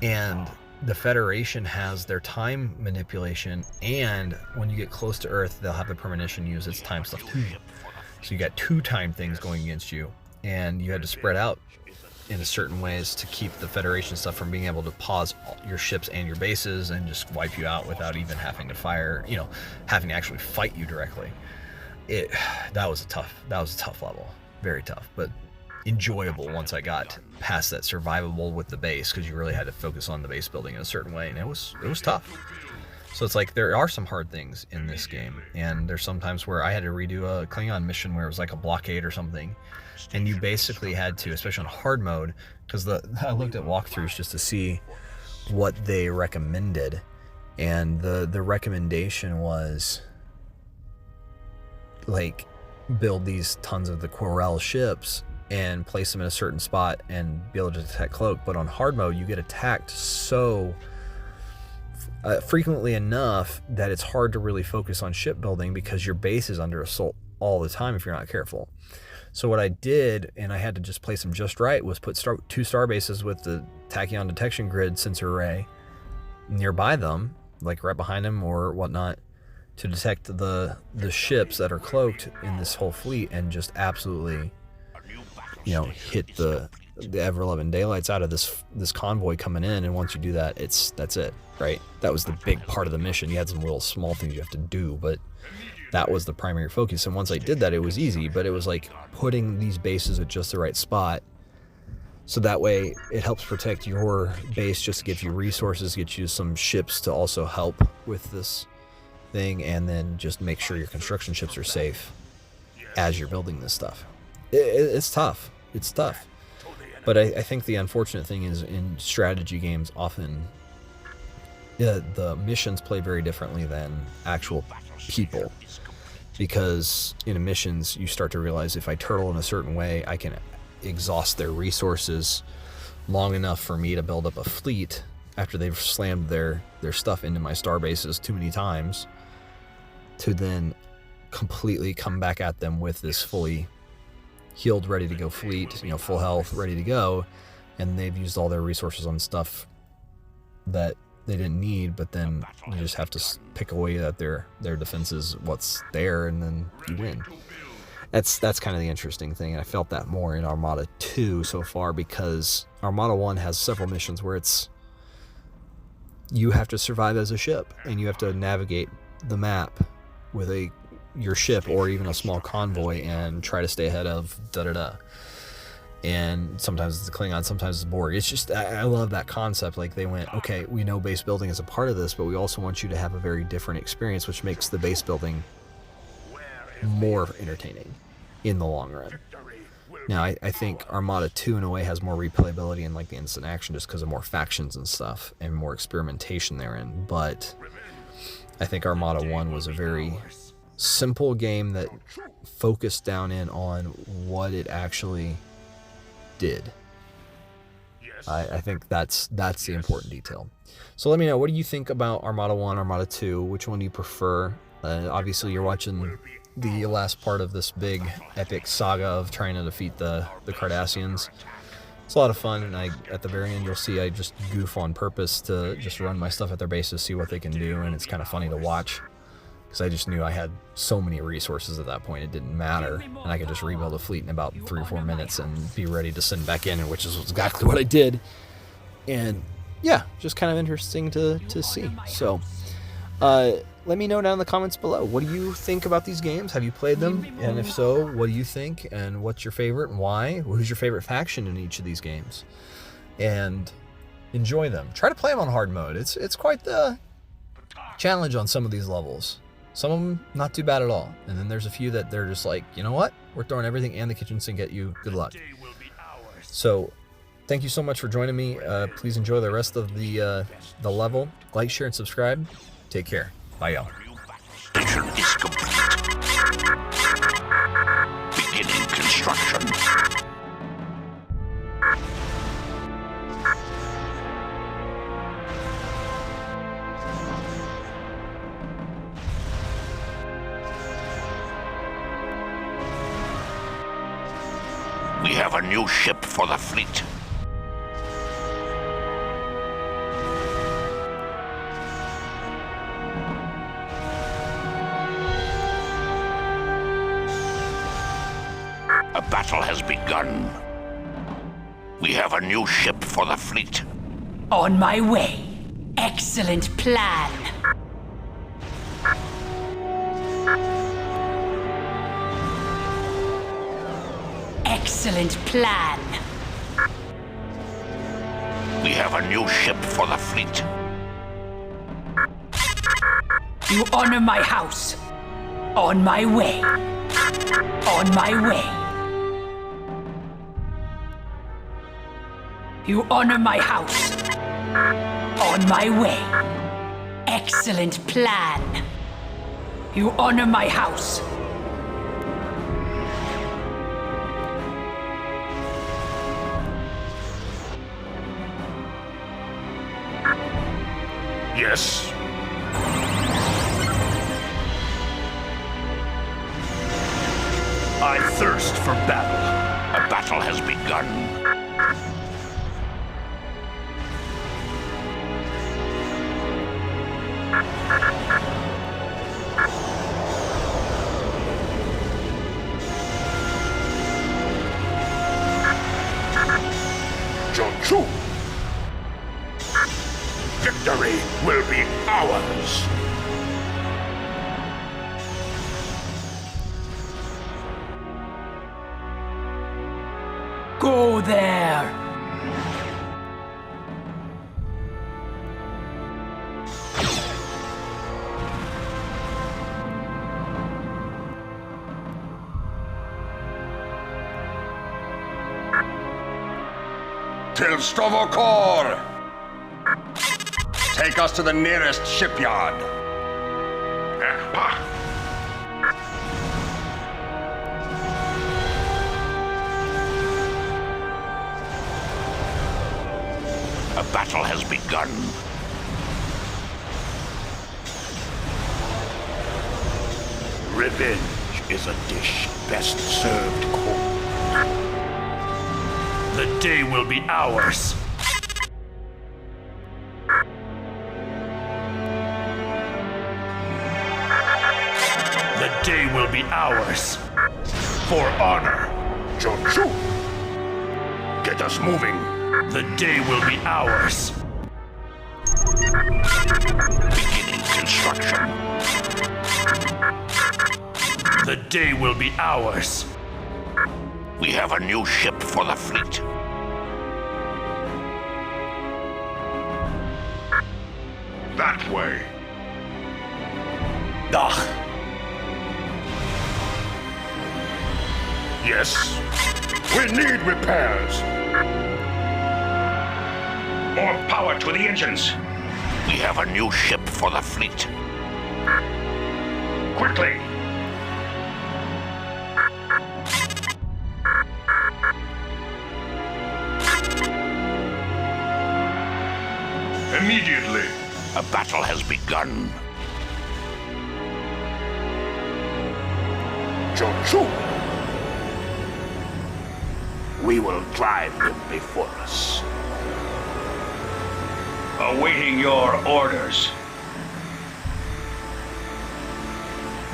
and the Federation has their time manipulation, and when you get close to Earth, they'll have the premonition use its time stuff too. So you got 2 time things going against you, and you had to spread out in certain ways to keep the Federation stuff from being able to pause your ships and your bases and just wipe you out without even having to fire, having to actually fight you directly. That was a tough level, very tough, but enjoyable once I got past that survivable with the base, because you really had to focus on the base building in a certain way, and it was tough. So it's like there are some hard things in this game, and there's sometimes where I had to redo a Klingon mission where it was like a blockade or something, and you basically had to, especially on hard mode, because I looked at walkthroughs just to see what they recommended, and the recommendation was like build these tons of the Quirrell ships and place them in a certain spot and be able to detect cloak. But on hard mode, you get attacked so frequently enough that it's hard to really focus on shipbuilding because your base is under assault all the time if you're not careful. So what I did, and I had to just place them just right, was put 2 star bases with the tachyon detection grid sensor array nearby them, like right behind them or whatnot, to detect the ships that are cloaked in this whole fleet, and just absolutely, hit the ever-loving daylights out of this convoy coming in. And once you do that, that's it, right? That was the big part of the mission. You had some little small things you have to do, but that was the primary focus. And once I did that, it was easy, but it was like putting these bases at just the right spot, so that way it helps protect your base, just to get you resources, get you some ships to also help with this thing, and then just make sure your construction ships are safe as you're building this stuff. It's tough. It's tough. But I think the unfortunate thing is, in strategy games, often the missions play very differently than actual people. Because in missions, you start to realize, if I turtle in a certain way, I can exhaust their resources long enough for me to build up a fleet after they've slammed their stuff into my star bases too many times, to then completely come back at them with this fully healed, ready to go fleet, full health, ready to go, and they've used all their resources on stuff that they didn't need, but then you just have to pick away at their defenses, what's there, and then you win. That's kind of the interesting thing, and I felt that more in Armada 2 so far, because Armada 1 has several missions where you have to survive as a ship, and you have to navigate the map with your ship or even a small convoy and try to stay ahead of da-da-da. And sometimes it's the Klingon, sometimes it's the Borg. It's just, I love that concept. Like, they went, okay, we know base building is a part of this, but we also want you to have a very different experience, which makes the base building more entertaining in the long run. Now, I think Armada 2 in a way has more replayability in like the instant action, just because of more factions and stuff and more experimentation therein. But I think Armada 1 was a very simple game that focused down in on what it actually did. I think that's the important detail. So let me know, what do you think about Armada 1, Armada 2? Which one do you prefer? Obviously, you're watching the last part of this big epic saga of trying to defeat the Cardassians. It's a lot of fun, and at the very end, you'll see I just goof on purpose to just run my stuff at their bases, see what they can do, and it's kind of funny to watch, because I just knew I had so many resources at that point, it didn't matter, and I could just rebuild a fleet in about 3 or 4 minutes and be ready to send back in, which is exactly what I did. And yeah, just kind of interesting to see. So let me know down in the comments below, what do you think about these games? Have you played them? And if so, what do you think? And what's your favorite and why? Who's your favorite faction in each of these games? And enjoy them. Try to play them on hard mode. It's quite the challenge on some of these levels. Some of them not too bad at all, and then there's a few that they're just like, you know what? We're throwing everything and the kitchen sink at you. Good luck. So, thank you so much for joining me. Please enjoy the rest of the level. Like, share, and subscribe. Take care. Bye, y'all. Station is complete. Beginning construction. We have a new ship for the fleet. A battle has begun. We have a new ship for the fleet. On my way. Excellent plan. Excellent plan. We have a new ship for the fleet. You honor my house. On my way. On my way. You honor my house. On my way. Excellent plan. You honor my house. Yes. I thirst for battle. A battle has begun. Jonchu! Victory will be ours! Go there! Till Stovokor! Take us to the nearest shipyard. A battle has begun. Revenge is a dish best served cold. The day will be ours. The day will be ours. For honor. Jonchu! Get us moving. The day will be ours. Beginning construction. The day will be ours. We have a new ship for the fleet. That way. Ugh. Yes. We need repairs. More power to the engines. We have a new ship for the fleet. Quickly. Immediately. A battle has begun. Jonchu. We will drive them before us. Awaiting your orders.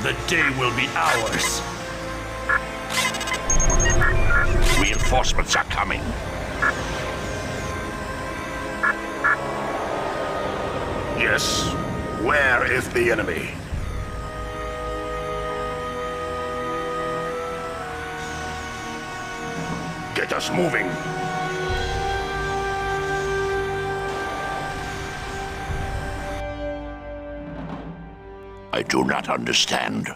The day will be ours. Reinforcements are coming. Yes. Where is the enemy? Get us moving. I do not understand.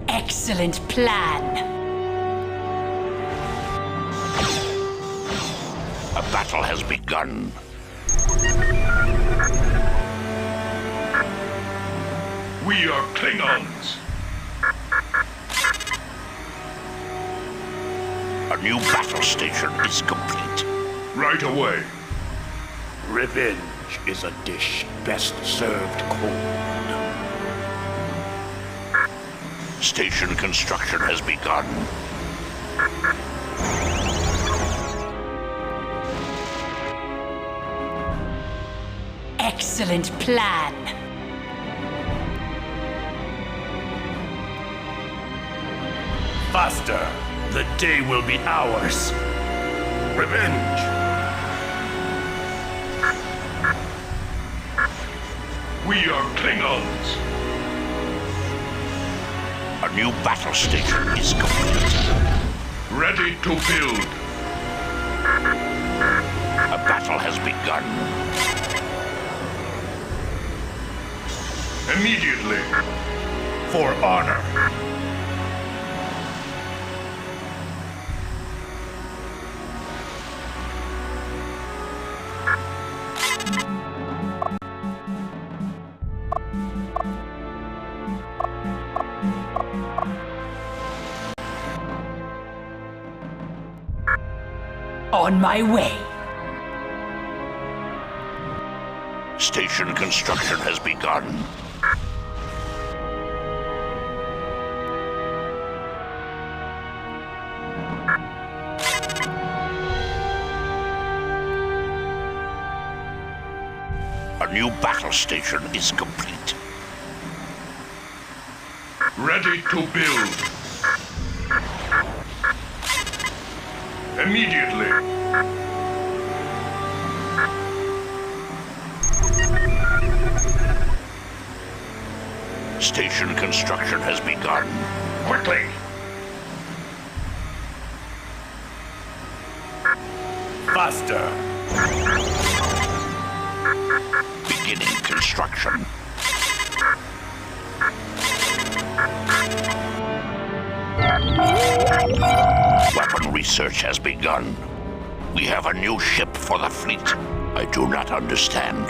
Excellent plan. A battle has begun. We are Klingons. A new battle station is complete. Right away. Revenge is a dish best served cold. Station construction has begun. Excellent plan. Faster! The day will be ours. Revenge! We are Klingons. A new battle station is complete. Ready to build. A battle has begun. Immediately. For honor. On my way. Station construction has begun. A new battle station is complete. Ready to build. Immediately. Station construction has begun. Quickly. Faster. Beginning construction. Weapon research has begun. We have a new ship for the fleet. I do not understand.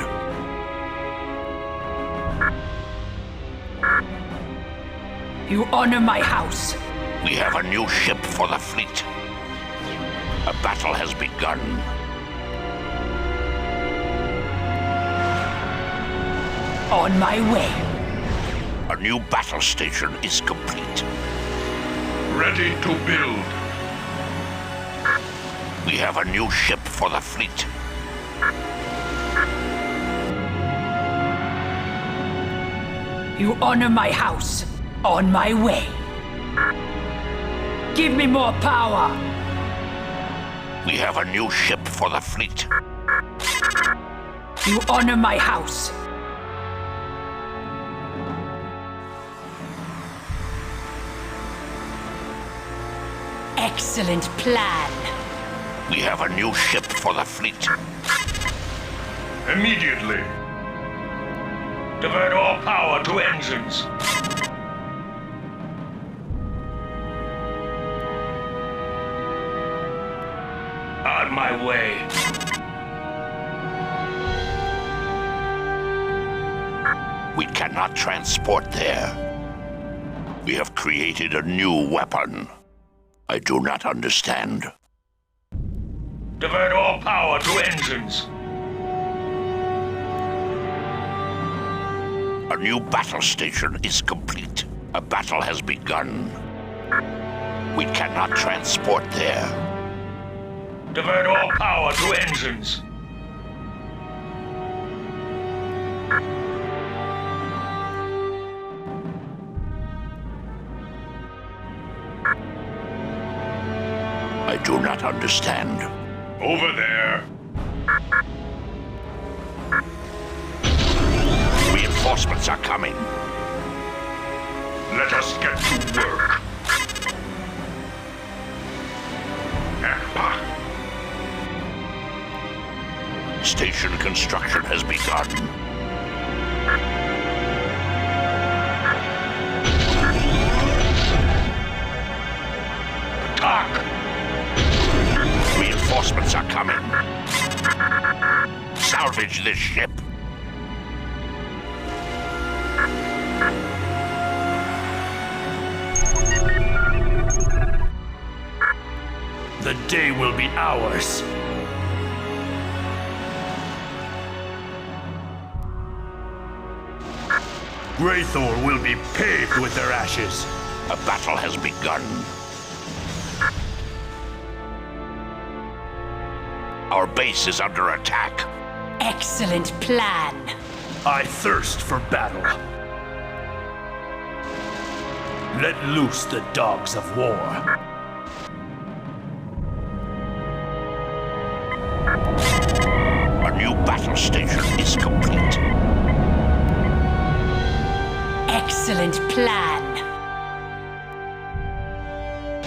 You honor my house. We have a new ship for the fleet. A battle has begun. On my way. A new battle station is complete. Ready to build. We have a new ship for the fleet. You honor my house. On my way. Give me more power. We have a new ship for the fleet. You honor my house. Excellent plan. We have a new ship for the fleet. Immediately. Divert all power to engines. On my way. We cannot transport there. We have created a new weapon. I do not understand. Divert all power to engines. A new battle station is complete. A battle has begun. We cannot transport there. Divert all power to engines. I do not understand. Over there. Reinforcements are coming. Let us get to work. Station construction has begun. Attack! Reinforcements are coming. Salvage this ship. The day will be ours. Greythor will be paved with their ashes. A battle has begun. Our base is under attack. Excellent plan. I thirst for battle. Let loose the dogs of war. A new battle station is complete. Excellent plan.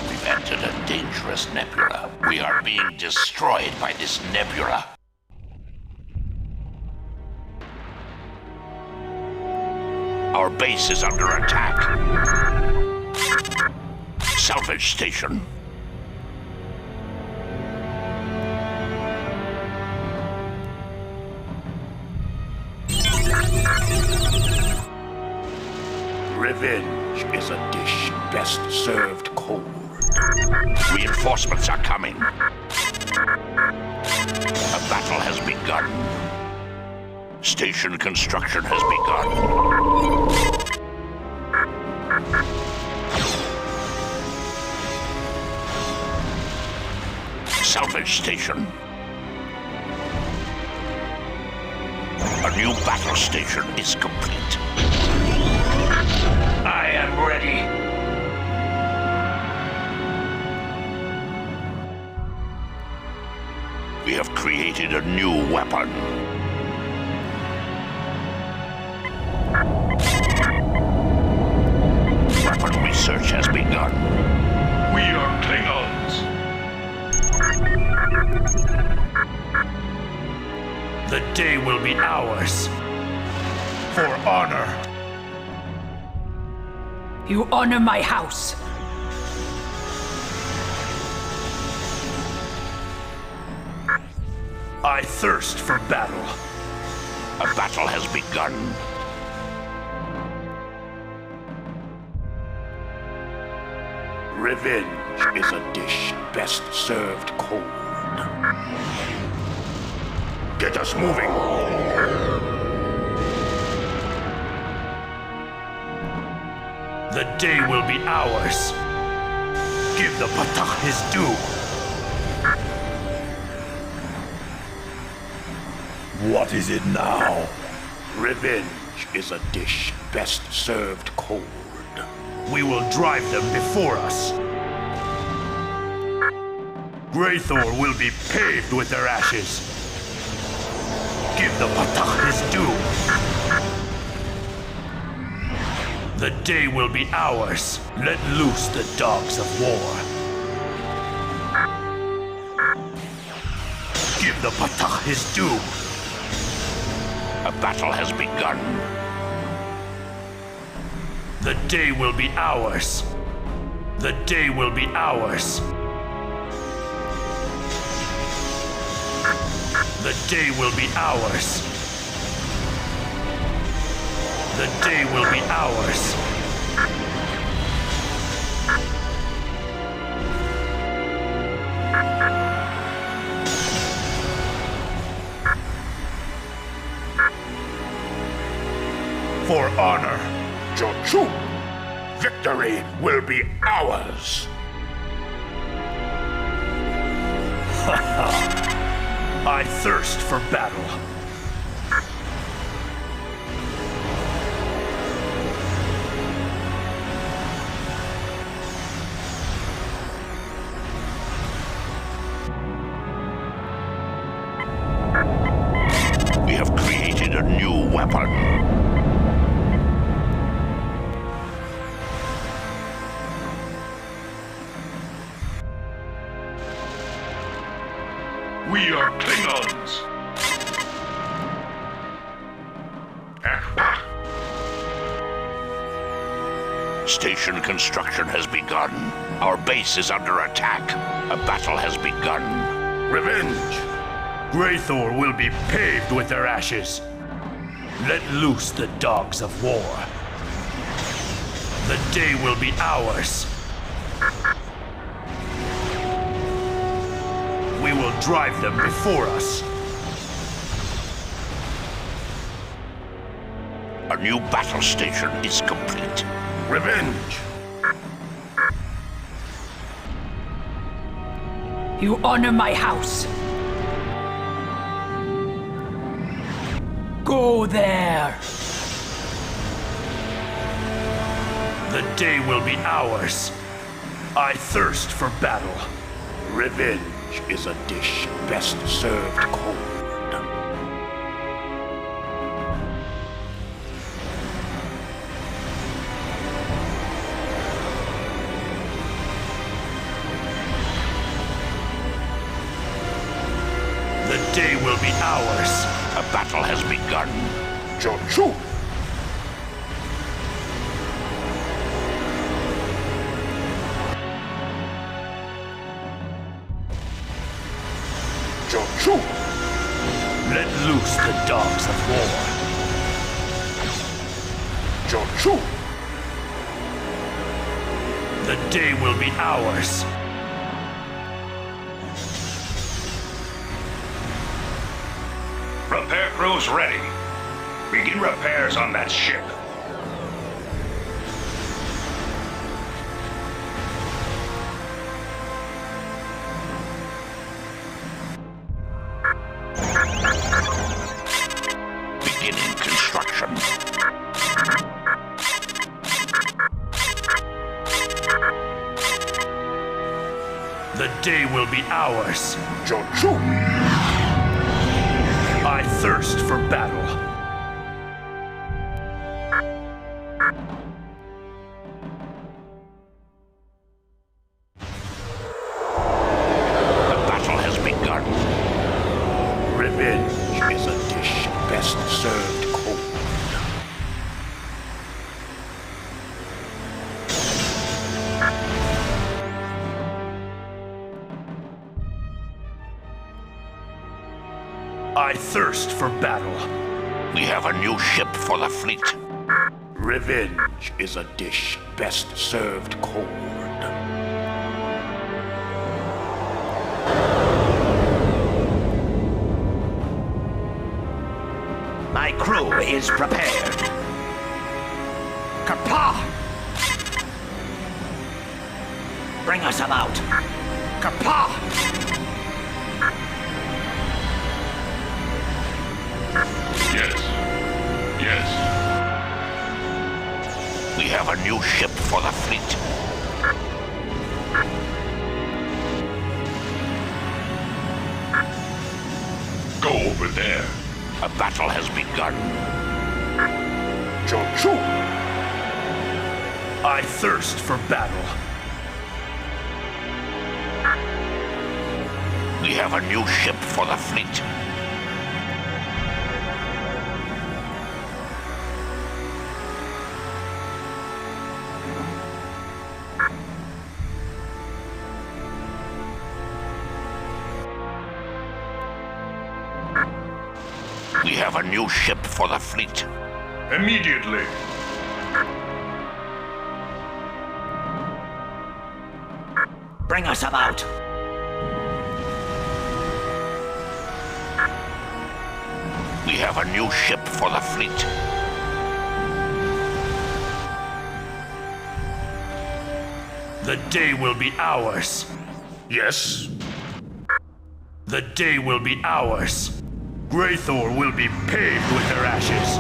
We've entered a dangerous nebula. We are being destroyed by this nebula. Our base is under attack. Salvage station. Revenge is a dish best served cold. Reinforcements are coming. A battle has begun. Station construction has begun. Salvage station. A new battle station is complete. I am ready. We have created a new weapon. Weapon research has begun. We are Klingons. The day will be ours. For honor. You honor my house. I thirst for battle. A battle has begun. Revenge is a dish best served cold. Get us moving. The day will be ours. Give the Patah his due. What is it now? Revenge is a dish best served cold. We will drive them before us. Greythor will be paved with their ashes. Give the Patah his due. The day will be ours. Let loose the dogs of war. Give the Patah his due. A battle has begun. The day will be ours. The day will be ours. The day will be ours. The day will be ours. For honor, Jochu, victory will be ours. I thirst for battle. We have created a new weapon. We are Klingons. station construction has begun. Our base is under attack. A battle has begun. Revenge! Greythor will be paved with their ashes. Let loose the dogs of war. The day will be ours. We will drive them before us. A new battle station is complete. Revenge! You honor my house. Go there. The day will be ours. I thirst for battle. Revenge is a dish best served cold. The day will be ours. A battle has begun. Jochu! Jochu! Let loose the dogs of war. Jochu! The day will be ours. Repair crews ready. Begin repairs on that ship. Beginning construction. The day will be ours. Jochu! I thirst for battle. The battle has begun. Revenge is a dish best served cold. I thirst for battle. We have a new ship for the fleet. Revenge is a dish best served cold. My crew is prepared. Kapah! Bring us about. Kapah! Yes. Yes. We have a new ship for the fleet. Go over there. A battle has begun. Jochu! I thirst for battle. We have a new ship for the fleet. We have a new ship for the fleet. Immediately. Bring us about. We have a new ship for the fleet. The day will be ours. Yes. The day will be ours. Greythor will be paved with their ashes.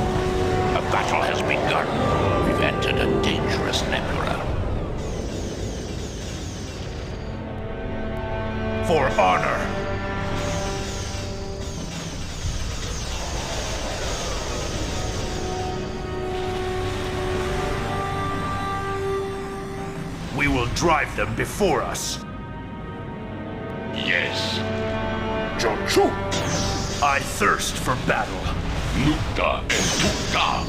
A battle has begun. We've entered a dangerous nebula. For honor. We will drive them before us. Yes. Jochu! I thirst for battle. Nukta and Tukta.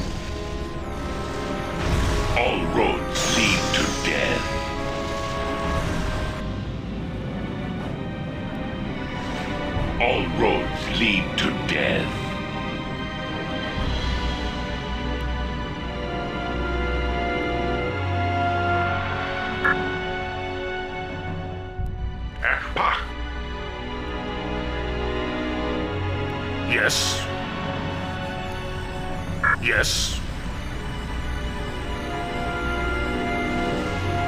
All roads lead to death. All roads lead to death. Yes. Yes.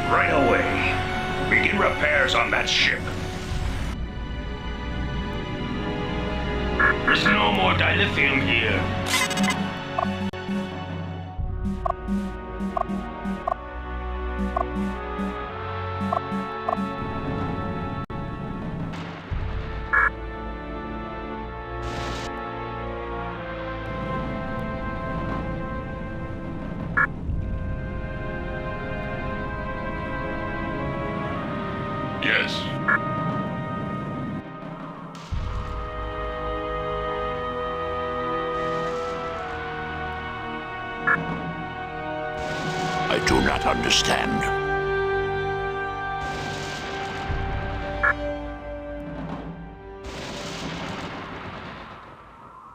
Right away. Begin repairs on that ship. There's no more dilithium here. Yes. I do not understand.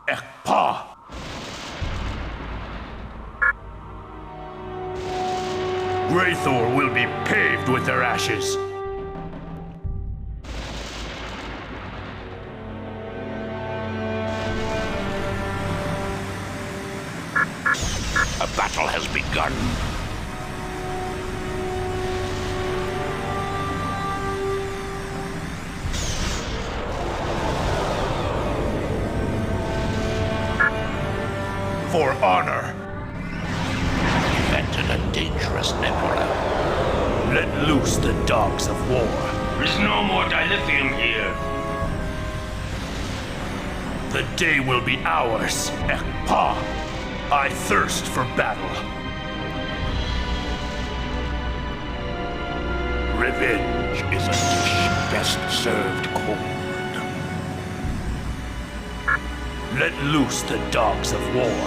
Ekpa! Graythor will be paved with their ashes. A battle has begun. For honor. Invented a dangerous nebula. Let loose the dogs of war. There's no more dilithium here. The day will be ours, Ekpa. I thirst for battle. Revenge is a dish best served cold. Let loose the dogs of war.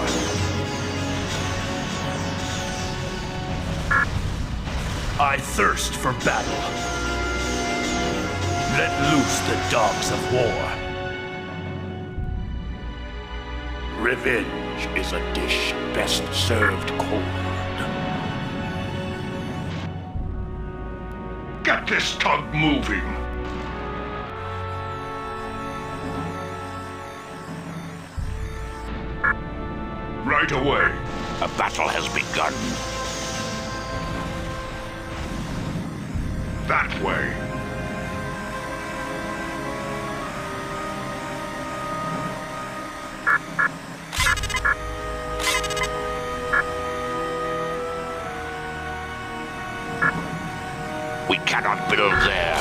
I thirst for battle. Let loose the dogs of war. Revenge is a dish best served cold. Get this tug moving! Right away. A battle has begun. That way. We cannot build there.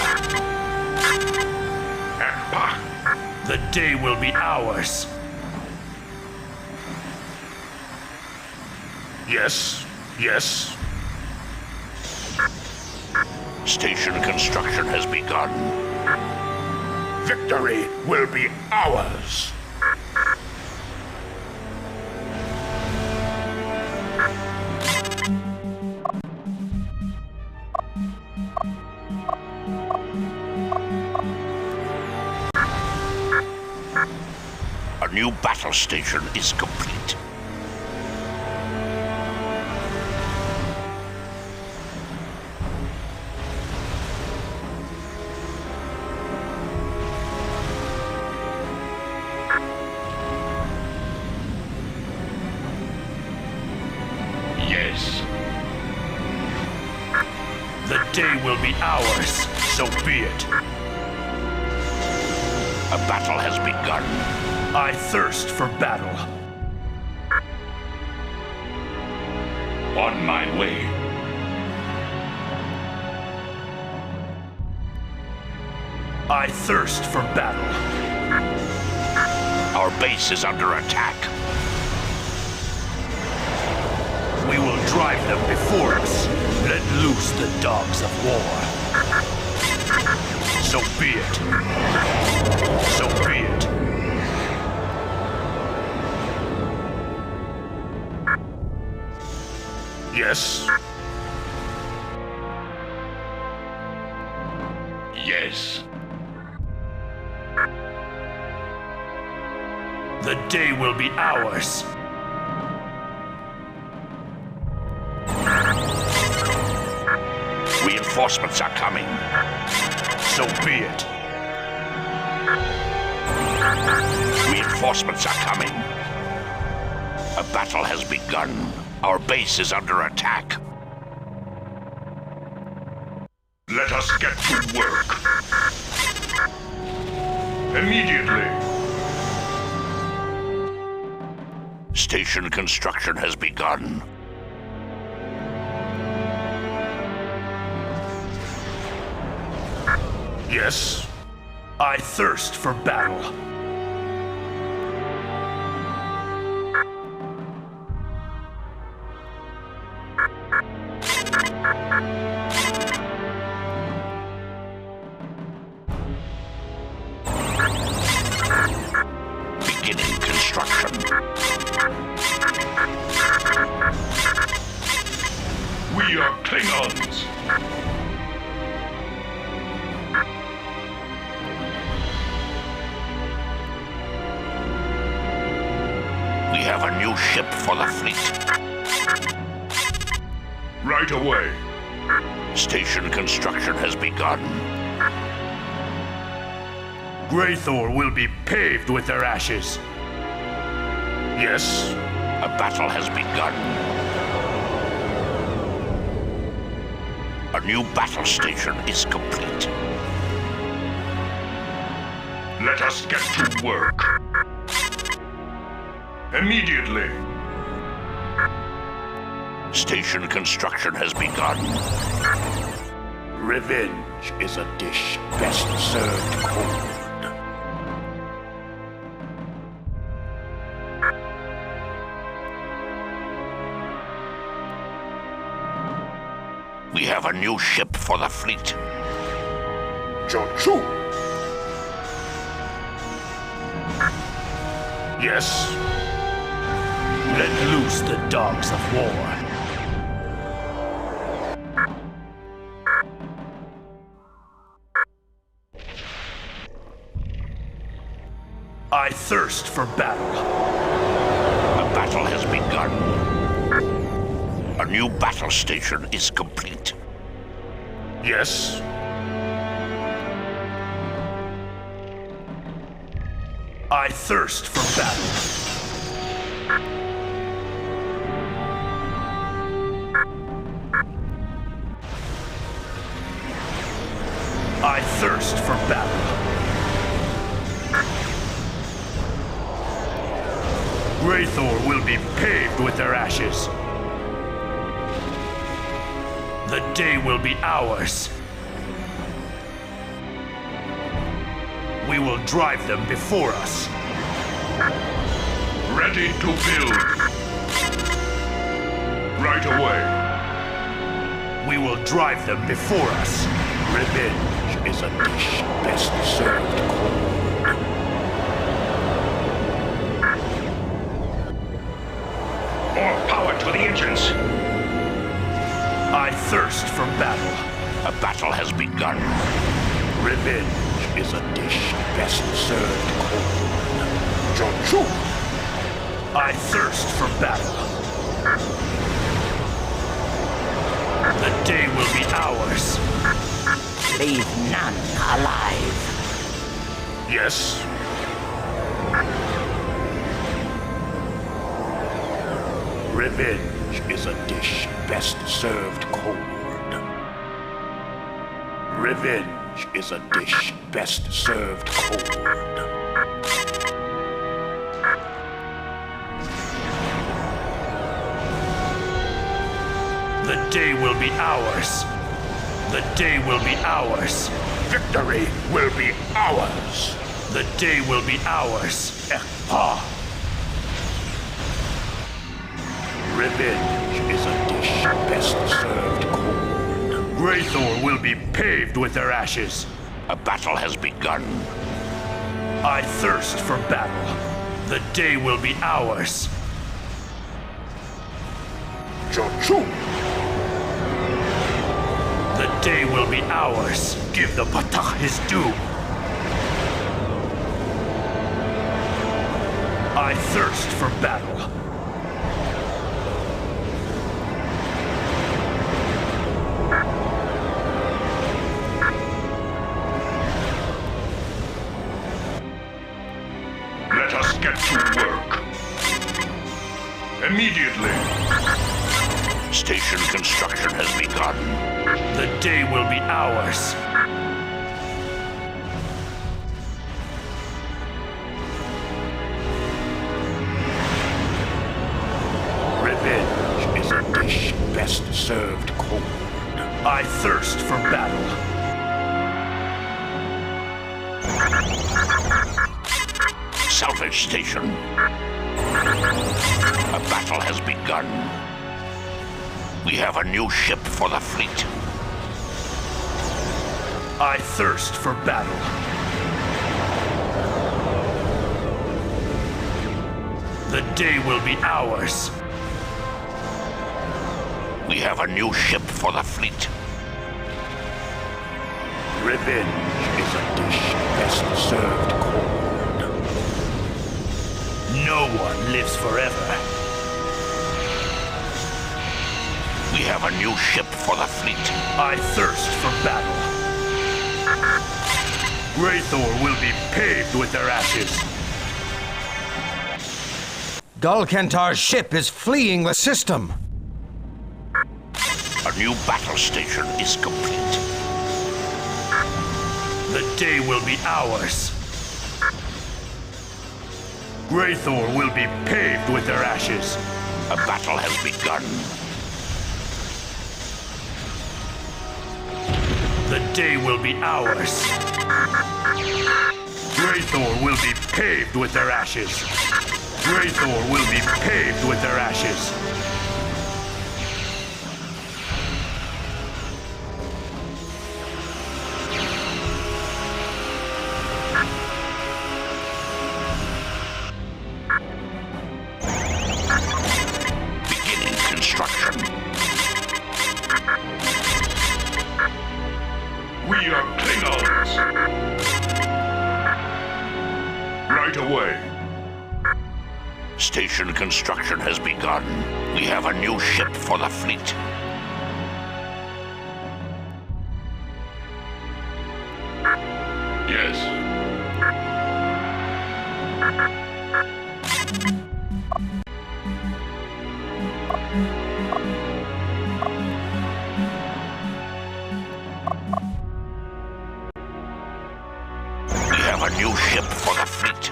The day will be ours. Yes, yes. Station construction has begun. Victory will be ours. A new battle station is complete. Yes. The day will be ours, so be it. A battle has begun. I thirst for battle. On my way. I thirst for battle. Our base is under attack. We will drive them before us. Let loose the dogs of war. So be it. So be it. Yes, Yes. The day will be ours. Reinforcements are coming. So be it. Reinforcements are coming. A battle has begun. Our base is under attack. Let us get to work. Immediately. Station construction has begun. Yes. I thirst for battle. Beginning construction. We are Klingons. We have a new ship for the fleet. Right away. Station construction has begun. Graythor will be paved with their ashes. Yes. A battle has begun. A new battle station is complete. Let us get to work. Immediately. Station construction has begun. Revenge is a dish best served cold. We have a new ship for the fleet. Jochu. Yes. Let loose the dogs of war. I thirst for battle. A battle has begun. A new battle station is complete. Yes. I thirst for battle. I thirst for battle. Graythor will be paved with their ashes. The day will be ours. We will drive them before us. Ready to build. Right away. We will drive them before us. Revenge is a dish best served cold. More power to the engines. I thirst for battle. A battle has begun. Revenge is a dish best served cold. Jochu. I thirst for battle. The day will be ours. Leave none alive. Yes. Revenge is a dish best served cold. Revenge is a dish best served cold. The day will be ours. The day will be ours. Victory will be ours. The day will be ours. Revenge is a dish best served cold. Graythor will be paved with their ashes. A battle has begun. I thirst for battle. The day will be ours. Jochu. The day will be ours. Give the Patah his due. I thirst for battle. Let us get to work. Immediately. Station construction has begun. The day will be ours. Revenge is a dish best served cold. I thirst for battle. Salvage station. A battle has begun. We have a new ship for the fleet. I thirst for battle. The day will be ours. We have a new ship for the fleet. Revenge is a dish best served cold. No one lives forever. We have a new ship for the fleet. I thirst for battle. Wraithor will be paved with their ashes. Dulkentar's ship is fleeing the system. A new battle station is complete. The day will be ours. Wraithor will be paved with their ashes. A battle has begun. The day will be ours. Wraithor will be paved with their ashes. Wraithor will be paved with their ashes. Beginning construction. We are Klingons. Right away. Station construction has begun. We have a new ship for the fleet. Yes. We have a new ship for the fleet.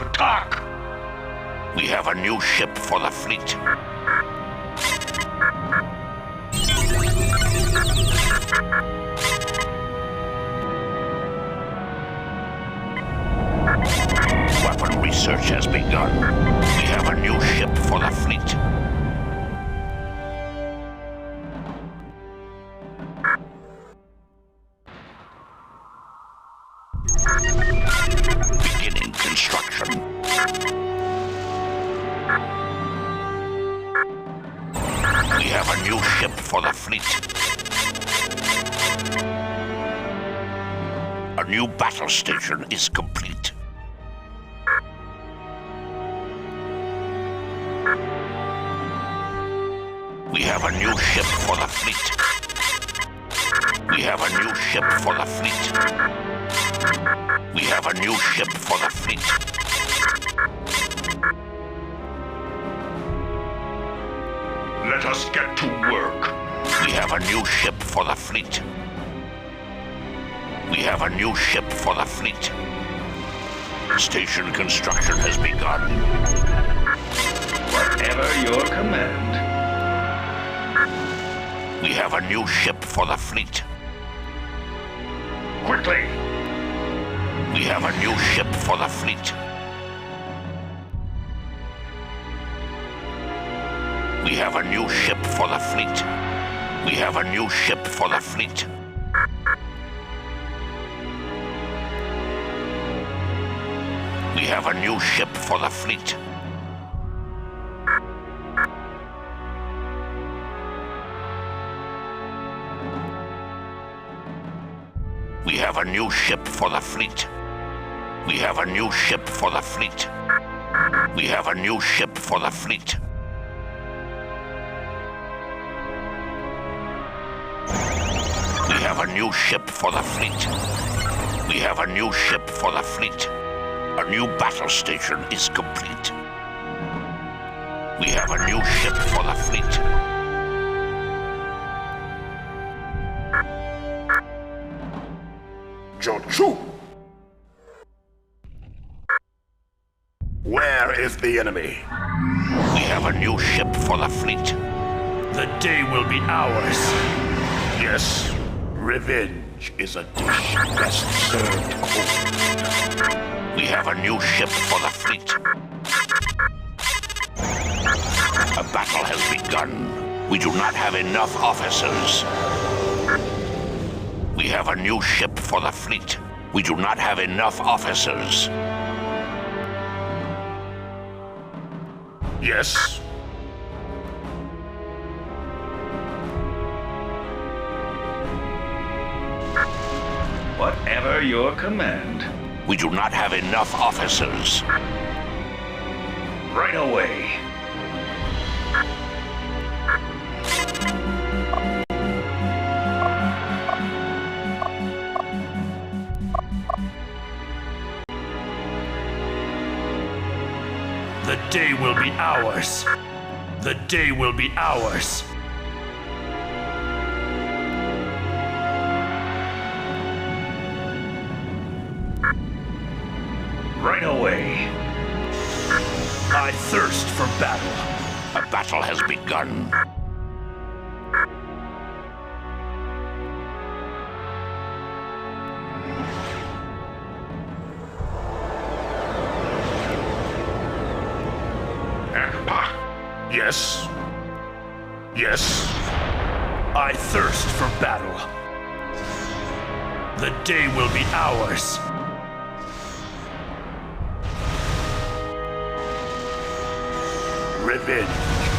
Attack! We have a new ship for the fleet. Weapon research has begun. We have a new ship for the fleet. Beginning construction. We have a new ship for the fleet. A new battle station is complete. We have a new ship for the fleet. We have a new ship for the fleet. We have a new ship for the fleet. Let us get to work. We have a new ship for the fleet. We have a new ship for the fleet. Station construction has begun. Whatever your command. We have a new ship for the fleet. Quickly! We have a new ship for the fleet. We have a new ship for the fleet. We have a new ship for the fleet. have a new ship for the fleet. We have a new ship for the fleet. We have a new ship for the fleet. We have a new ship for the fleet. We have a new ship for the fleet. We have a new ship for the fleet. A new battle station is complete. We have a new ship for the fleet. Jochu! Where is the enemy? We have a new ship for the fleet. The day will be ours. Yes, revenge is a dish best served cold. We have a new ship for the fleet. A battle has begun. We do not have enough officers. We have a new ship for the fleet. We do not have enough officers. Yes. Whatever your command. We do not have enough officers. Right away. The day will be ours. The day will be ours. Right away. I thirst for battle. A battle has begun. Yes. Yes. I thirst for battle. The day will be ours. Revenge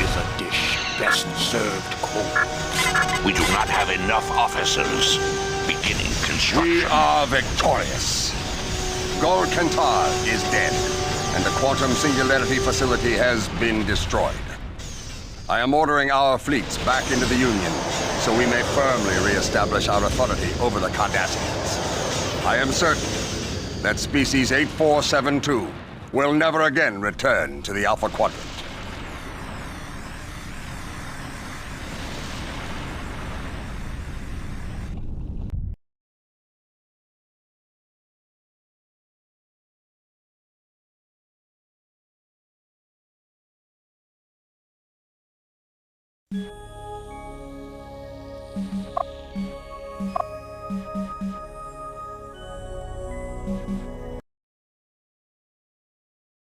is a dish best served cold. We do not have enough officers. Beginning construction. We are victorious. Gol Kentar is dead, and the Quantum Singularity facility has been destroyed. I am ordering our fleets back into the Union, so we may firmly re-establish our authority over the Cardassians. I am certain that Species 8472 will never again return to the Alpha Quadrant.